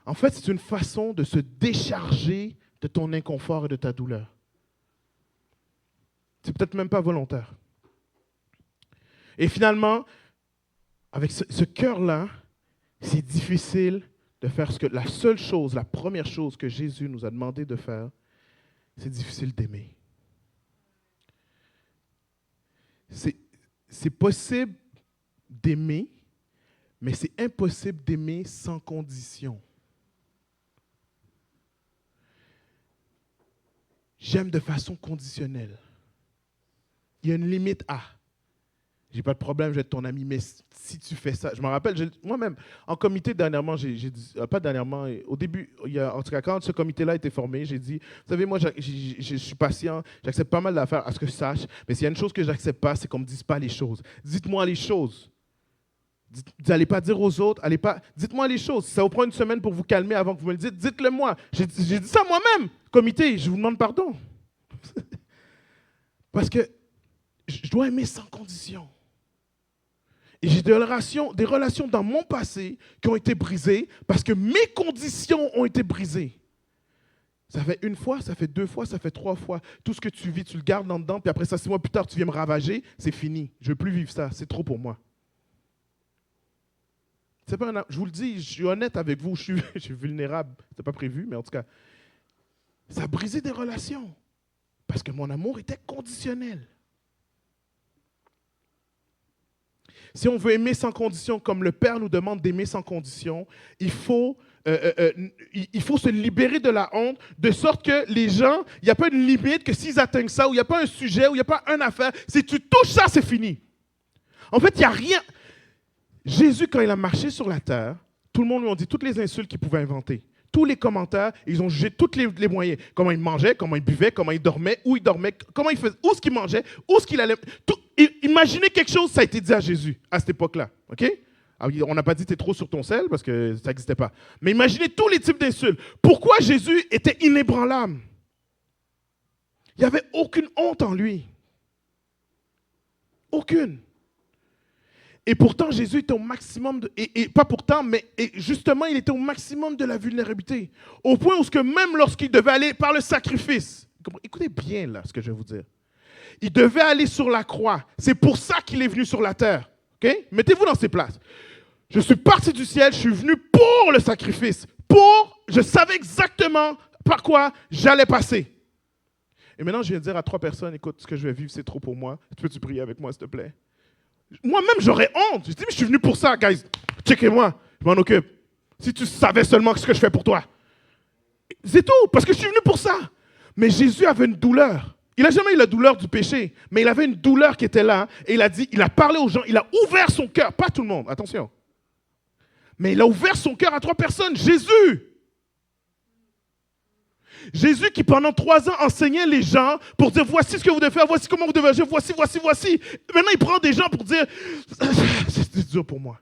En fait, c'est une façon de se décharger de ton inconfort et de ta douleur. C'est peut-être même pas volontaire. Et finalement, avec ce cœur-là, c'est difficile de faire la seule chose, la première chose que Jésus nous a demandé de faire, c'est difficile d'aimer. C'est possible d'aimer, mais c'est impossible d'aimer sans condition. J'aime de façon conditionnelle. Il y a une limite à. J'ai pas de problème, je vais être ton ami, mais si tu fais ça, je me rappelle, moi-même, en comité dernièrement, j'ai dit, pas dernièrement, au début, en tout cas, quand ce comité-là a été formé, j'ai dit, vous savez, moi, je suis patient, j'accepte pas mal d'affaires à ce que je sache, mais s'il y a une chose que je n'accepte pas, c'est qu'on ne me dise pas les choses. Dites-moi les choses. Vous n'allez pas dire aux autres, dites-moi les choses. Si ça vous prend une semaine pour vous calmer avant que vous me le dites, dites-le moi. J'ai dit ça moi-même, comité, je vous demande pardon. Parce que je dois aimer sans condition. Et j'ai des relations dans mon passé qui ont été brisées parce que mes conditions ont été brisées. Ça fait une fois, ça fait 2 fois, ça fait 3 fois. Tout ce que tu vis, tu le gardes en dedans, puis après ça, 6 mois plus tard, tu viens me ravager, c'est fini. Je ne veux plus vivre ça, c'est trop pour moi. Je vous le dis, je suis honnête avec vous, je suis vulnérable. Ce n'était pas prévu, mais en tout cas, ça a brisé des relations parce que mon amour était conditionnel. Si on veut aimer sans condition, comme le Père nous demande d'aimer sans condition, il faut se libérer de la honte, de sorte que les gens, il n'y a pas une limite que s'ils atteignent ça, ou il n'y a pas un sujet, ou il n'y a pas une affaire. Si tu touches ça, c'est fini. En fait, il n'y a rien. Jésus, quand il a marché sur la terre, tout le monde lui a dit toutes les insultes qu'il pouvait inventer. Tous les commentaires, ils ont jugé tous les moyens. Comment il mangeait, comment il buvait, comment il dormait, où il dormait, comment il faisait, où est-ce qu'il mangeait, où est-ce qu'il allait. Imaginez quelque chose, ça a été dit à Jésus à cette époque-là. OK? Alors, on n'a pas dit t'es trop sur ton sel parce que ça n'existait pas. Mais imaginez tous les types d'insultes. Pourquoi Jésus était inébranlable? Il n'y avait aucune honte en lui. Aucune. Et pourtant, Jésus était au maximum, pas pourtant, mais justement, il était au maximum de la vulnérabilité. Au point où même lorsqu'il devait aller par le sacrifice, écoutez bien là ce que je vais vous dire, il devait aller sur la croix. C'est pour ça qu'il est venu sur la terre. Okay? Mettez-vous dans ses places. Je suis parti du ciel, je suis venu pour le sacrifice. Je savais exactement par quoi j'allais passer. Et maintenant, je viens de dire à 3 personnes, écoute, ce que je vais vivre, c'est trop pour moi. Peux-tu prier avec moi, s'il te plaît? Moi-même, j'aurais honte. Je dis, mais je suis venu pour ça, guys. Checkez-moi, je m'en occupe. Si tu savais seulement ce que je fais pour toi. C'est tout, parce que je suis venu pour ça. Mais Jésus avait une douleur. Il n'a jamais eu la douleur du péché, mais il avait une douleur qui était là, et il a parlé aux gens, il a ouvert son cœur, pas tout le monde, attention. Mais il a ouvert son cœur à 3 personnes, Jésus. Jésus qui pendant 3 ans enseignait les gens pour dire voici ce que vous devez faire, voici comment vous devez agir, voici. Maintenant il prend des gens pour dire c'est dur pour moi.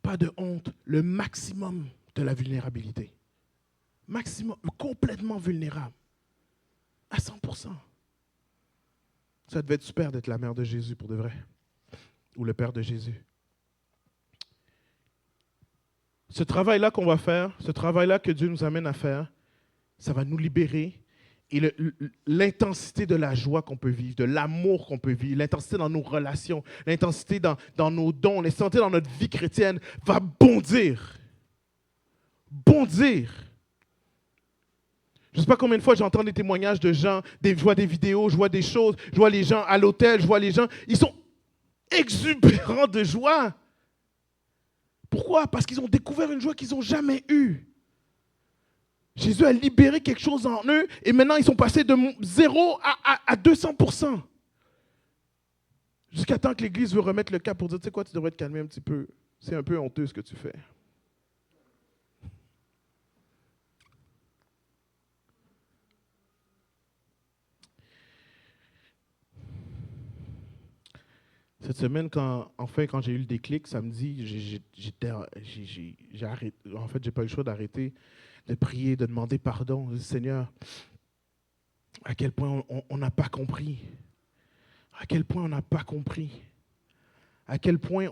Pas de honte, le maximum de la vulnérabilité. Maximum, complètement vulnérable. À 100%. Ça devait être super d'être la mère de Jésus pour de vrai. Ou le père de Jésus. Ce travail-là qu'on va faire, ce travail-là que Dieu nous amène à faire, ça va nous libérer. Et l'intensité de la joie qu'on peut vivre, de l'amour qu'on peut vivre, l'intensité dans nos relations, l'intensité dans nos dons, l'intensité dans notre vie chrétienne va bondir. Bondir. Je ne sais pas combien de fois j'entends des témoignages de gens, je vois des vidéos, je vois des choses, je vois les gens à l'hôtel, je vois les gens, ils sont exubérants de joie. Pourquoi? Parce qu'ils ont découvert une joie qu'ils n'ont jamais eue. Jésus a libéré quelque chose en eux et maintenant ils sont passés de 0 à 200%. Jusqu'à temps que l'Église veut remettre le cap pour dire, tu sais quoi, tu devrais te calmer un petit peu. C'est un peu honteux ce que tu fais. Cette semaine, quand j'ai eu le déclic, samedi, j'ai arrêté. En fait, j'ai pas eu le choix d'arrêter de prier, de demander pardon. Seigneur, à quel point on n'a pas compris. À quel point on n'a pas compris. À quel point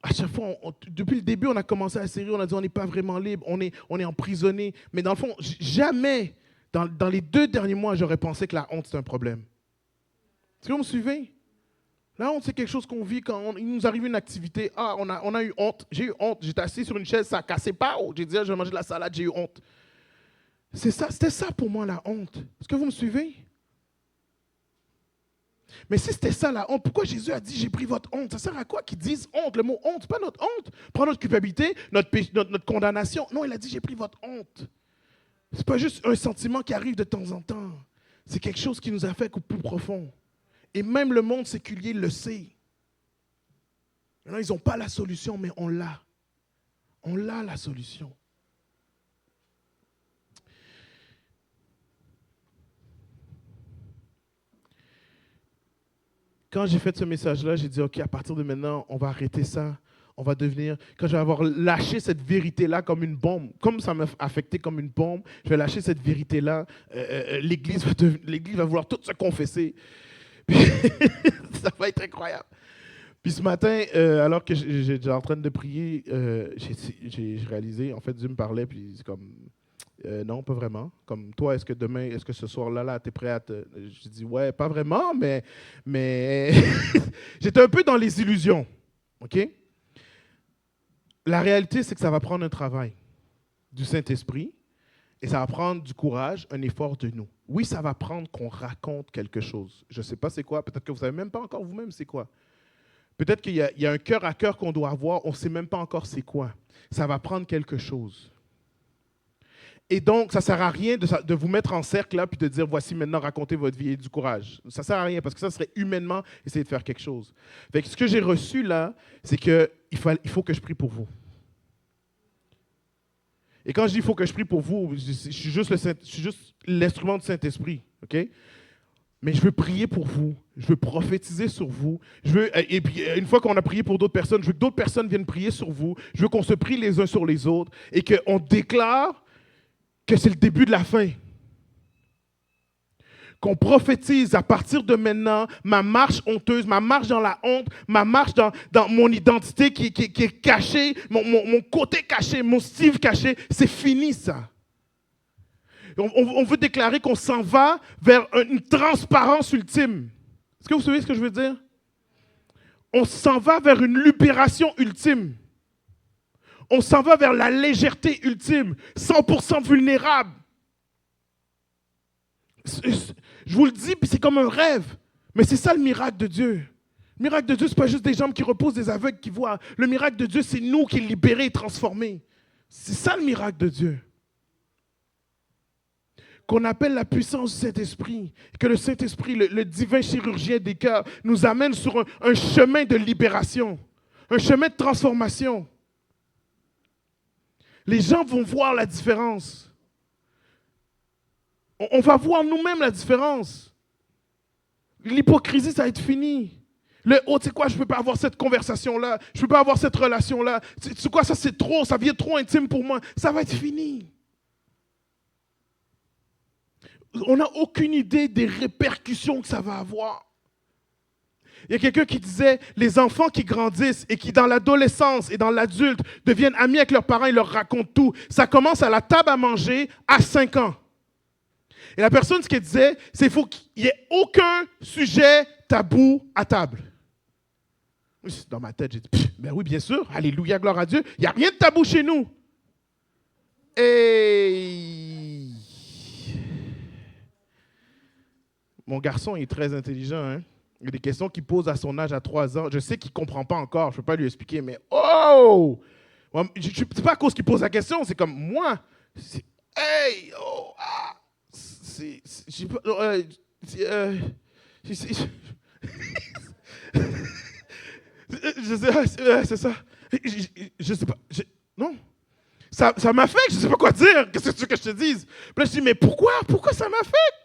à chaque fois, depuis le début, on a commencé à serrer, on a dit on n'est pas vraiment libre, on est emprisonné. Mais dans le fond, jamais, dans les 2 derniers mois, j'aurais pensé que la honte, c'est un problème. Est-ce que vous me suivez? La honte, c'est quelque chose qu'on vit quand il nous arrive une activité. Ah, on a eu honte. J'ai eu honte. J'étais assis sur une chaise, ça a cassé pas. J'ai dit, je vais manger de la salade, j'ai eu honte. C'était ça pour moi, la honte. Est-ce que vous me suivez? Mais si c'était ça, la honte, pourquoi Jésus a dit, j'ai pris votre honte? Ça sert à quoi qu'ils disent honte? Le mot honte, ce n'est pas notre honte. Prends notre culpabilité, notre condamnation. Non, il a dit, j'ai pris votre honte. Ce n'est pas juste un sentiment qui arrive de temps en temps. C'est quelque chose qui nous affecte au plus profond. Et même le monde séculier le sait. Maintenant, ils n'ont pas la solution, mais on l'a. On l'a, la solution. Quand j'ai fait ce message-là, j'ai dit, OK, à partir de maintenant, on va arrêter ça. On va devenir, quand je vais avoir lâché cette vérité-là comme une bombe, comme ça m'a affecté comme une bombe, je vais lâcher cette vérité-là. L'Église va vouloir tout se confesser. Ça va être incroyable. Puis ce matin, alors que j'étais en train de prier, j'ai réalisé, en fait, Dieu me parlait, puis c'est comme, non, pas vraiment. Comme toi, est-ce que ce soir-là, t'es prêt à te... Je dis, ouais, pas vraiment, mais j'étais un peu dans les illusions, OK? La réalité, c'est que ça va prendre un travail du Saint-Esprit, et ça va prendre du courage, un effort de nous. Oui, ça va prendre qu'on raconte quelque chose. Je ne sais pas c'est quoi. Peut-être que vous ne savez même pas encore vous-même c'est quoi. Peut-être qu'il y a un cœur à cœur qu'on doit avoir. On ne sait même pas encore c'est quoi. Ça va prendre quelque chose. Et donc, ça ne sert à rien de vous mettre en cercle là puis de dire, voici maintenant, racontez votre vie et du courage. Ça ne sert à rien parce que ça serait humainement essayer de faire quelque chose. Fait que ce que j'ai reçu là, c'est qu'il faut que je prie pour vous. Et quand je dis il faut que je prie pour vous, je suis juste l'instrument du Saint-Esprit, OK? Mais je veux prier pour vous, je veux prophétiser sur vous. Et puis une fois qu'on a prié pour d'autres personnes, je veux que d'autres personnes viennent prier sur vous. Je veux qu'on se prie les uns sur les autres et qu'on déclare que c'est le début de la fin. Qu'on prophétise à partir de maintenant ma marche honteuse, ma marche dans la honte, ma marche dans mon identité qui est cachée, mon côté caché, mon style caché, c'est fini ça. On veut déclarer qu'on s'en va vers une transparence ultime. Est-ce que vous savez ce que je veux dire? On s'en va vers une libération ultime. On s'en va vers la légèreté ultime, 100% vulnérable. Je vous le dis, puis c'est comme un rêve. Mais c'est ça le miracle de Dieu. Le miracle de Dieu, ce n'est pas juste des jambes qui reposent, des aveugles qui voient. Le miracle de Dieu, c'est nous qui est libérés et transformés. C'est ça le miracle de Dieu. Qu'on appelle la puissance du Saint-Esprit. Que le Saint-Esprit, le divin chirurgien des cœurs, nous amène sur un chemin de libération, un chemin de transformation. Les gens vont voir la différence. On va voir nous-mêmes la différence. L'hypocrisie, ça va être fini. Tu sais quoi, je ne peux pas avoir cette conversation-là, je ne peux pas avoir cette relation-là. Tu sais quoi, ça c'est trop, ça devient trop intime pour moi. Ça va être fini. On n'a aucune idée des répercussions que ça va avoir. Il y a quelqu'un qui disait, les enfants qui grandissent et qui dans l'adolescence et dans l'adulte deviennent amis avec leurs parents, ils leur racontent tout. Ça commence à la table à manger à 5 ans. Et la personne, ce qu'elle disait, c'est qu'il faut qu'il n'y ait aucun sujet tabou à table. Dans ma tête, j'ai dit, ben oui, bien sûr, alléluia, gloire à Dieu, il n'y a rien de tabou chez nous. Et mon garçon est très intelligent, hein? Il y a des questions qu'il pose à son âge à 3 ans. Je sais qu'il ne comprend pas encore, je ne peux pas lui expliquer, mais oh! Ce n'est pas à cause qu'il pose la question, c'est comme moi. C'est, hey! Oh! Ah! C'est ça. Je sais pas. Non. Ça m'affecte, je ne sais pas quoi dire. Qu'est-ce que tu veux que je te dise? Puis là, je dis, mais pourquoi? Pourquoi ça m'affecte?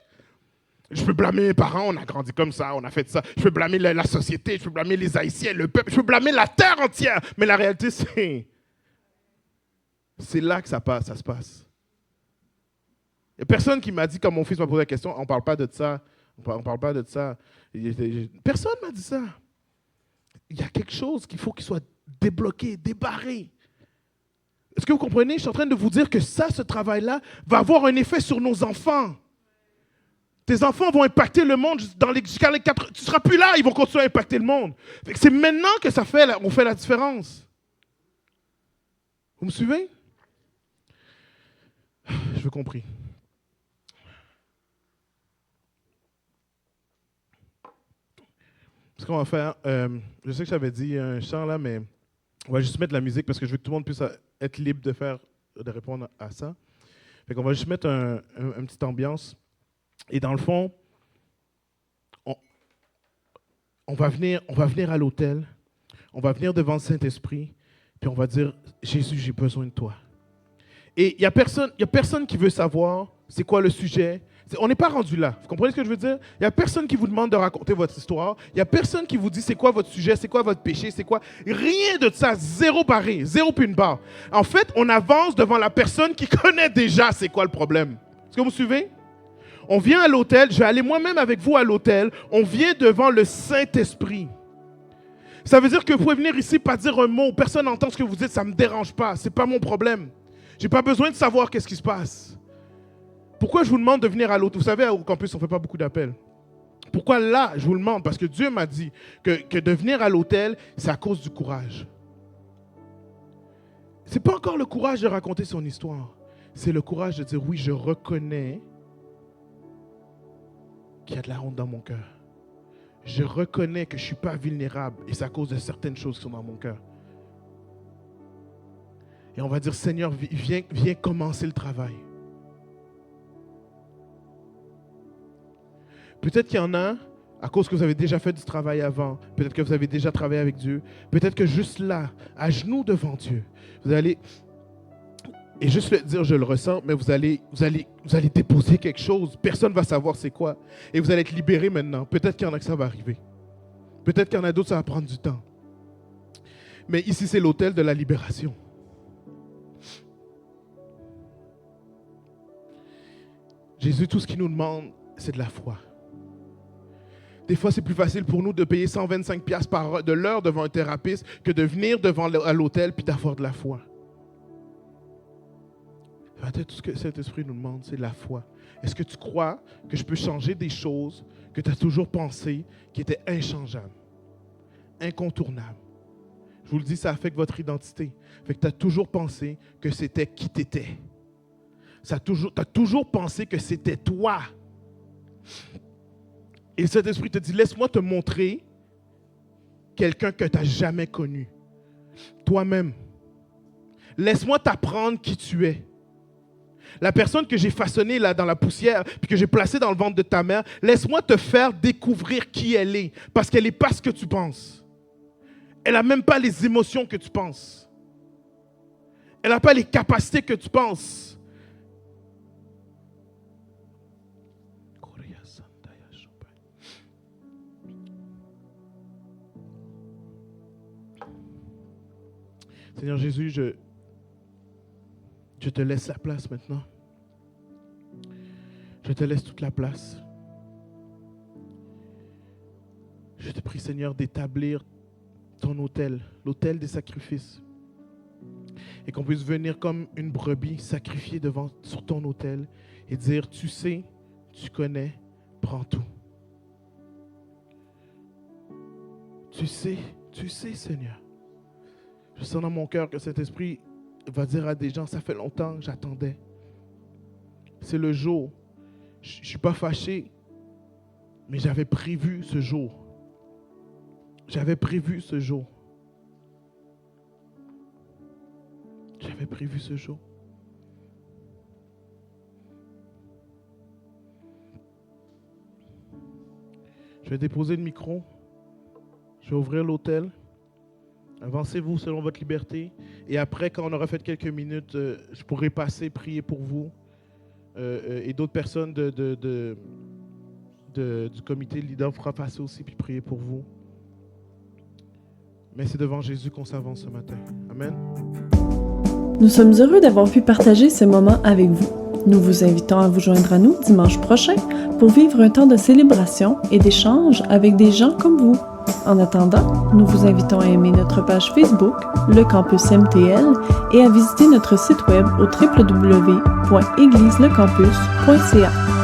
Je peux blâmer mes parents, on a grandi comme ça, on a fait ça. Je peux blâmer la société, je peux blâmer les Haïtiens, le peuple, je peux blâmer la terre entière. Mais la réalité, c'est là que ça se passe. Il n'y a personne qui m'a dit, quand mon fils m'a posé la question, on ne parle pas de ça. On parle pas de ça. Personne ne m'a dit ça. Il y a quelque chose qu'il faut qu'il soit débloqué, débarré. Est-ce que vous comprenez? Je suis en train de vous dire que ce travail-là, va avoir un effet sur nos enfants. Tes enfants vont impacter le monde jusqu'à les 4... Tu ne seras plus là, ils vont continuer à impacter le monde. C'est maintenant que on fait la différence. Vous me suivez? Je veux compris. Ce qu'on va faire, je sais que j'avais dit un chant là, mais on va juste mettre de la musique parce que je veux que tout le monde puisse être libre de répondre à ça. Fait qu'on va juste mettre une petite ambiance. Et dans le fond, on va venir à l'autel, on va venir devant le Saint-Esprit, puis on va dire, Jésus, j'ai besoin de toi. Et il n'y a personne qui veut savoir c'est quoi le sujet. On n'est pas rendu là. Vous comprenez ce que je veux dire? Il n'y a personne qui vous demande de raconter votre histoire. Il n'y a personne qui vous dit c'est quoi votre sujet, c'est quoi votre péché, c'est quoi. Rien de ça, zéro barré, zéro puis une barre. En fait, on avance devant la personne qui connaît déjà c'est quoi le problème. Est-ce que vous suivez? On vient à l'autel, je vais aller moi-même avec vous à l'autel, on vient devant le Saint-Esprit. Ça veut dire que vous pouvez venir ici, pas dire un mot, personne n'entend ce que vous dites, ça ne me dérange pas, ce n'est pas mon problème. Je n'ai pas besoin de savoir qu'est-ce qui se passe. Pourquoi je vous demande de venir à l'autel? Vous savez, au campus, on ne fait pas beaucoup d'appels. Pourquoi là, je vous le demande? Parce que Dieu m'a dit que de venir à l'autel, c'est à cause du courage. Ce n'est pas encore le courage de raconter son histoire, c'est le courage de dire oui, je reconnais qu'il y a de la honte dans mon cœur. Je reconnais que je ne suis pas vulnérable et c'est à cause de certaines choses qui sont dans mon cœur. Et on va dire, Seigneur, viens commencer le travail. Peut-être qu'il y en a, à cause que vous avez déjà fait du travail avant, peut-être que vous avez déjà travaillé avec Dieu, peut-être que juste là, à genoux devant Dieu, vous allez... Et juste le dire, je le ressens, mais vous allez déposer quelque chose. Personne ne va savoir c'est quoi. Et vous allez être libéré maintenant. Peut-être qu'il y en a que ça va arriver. Peut-être qu'il y en a d'autres, ça va prendre du temps. Mais ici, c'est l'autel de la libération. Jésus, tout ce qu'il nous demande, c'est de la foi. Des fois, c'est plus facile pour nous de payer 125$ de l'heure devant un thérapeute que de venir à l'autel puis d'avoir de la foi. Tout ce que cet esprit nous demande, c'est la foi. Est-ce que tu crois que je peux changer des choses que tu as toujours pensées qui étaient inchangeables, incontournables? Je vous le dis, ça affecte votre identité. Fait que tu as toujours pensé que c'était qui tu étais. Tu as toujours pensé que c'était toi. Et cet esprit te dit, laisse-moi te montrer quelqu'un que tu n'as jamais connu. Toi-même. laisse-moi t'apprendre qui tu es. La personne que j'ai façonnée là dans la poussière, puis que j'ai placée dans le ventre de ta mère, laisse-moi te faire découvrir qui elle est, parce qu'elle n'est pas ce que tu penses. Elle n'a même pas les émotions que tu penses. Elle n'a pas les capacités que tu penses. Seigneur Jésus, je te laisse la place maintenant. Je te laisse toute la place. Je te prie, Seigneur, d'établir ton autel, l'autel des sacrifices. Et qu'on puisse venir comme une brebis sacrifiée sur ton autel et dire, tu sais, tu connais, prends tout. Tu sais, Seigneur. Je sens dans mon cœur que cet esprit va dire à des gens, ça fait longtemps que j'attendais. C'est le jour. Je ne suis pas fâché, mais j'avais prévu ce jour. J'avais prévu ce jour. J'avais prévu ce jour. Je vais déposer le micro. Je vais ouvrir l'autel. Avancez-vous selon votre liberté. Et après, quand on aura fait quelques minutes, je pourrai passer, prier pour vous. Et d'autres personnes du comité leader fera passer aussi, puis prier pour vous. Mais c'est devant Jésus qu'on s'avance ce matin. Amen. Nous sommes heureux d'avoir pu partager ce moment avec vous. Nous vous invitons à vous joindre à nous dimanche prochain pour vivre un temps de célébration et d'échange avec des gens comme vous. En attendant, nous vous invitons à aimer notre page Facebook, le Campus MTL, et à visiter notre site web au www.égliseLecampus.ca.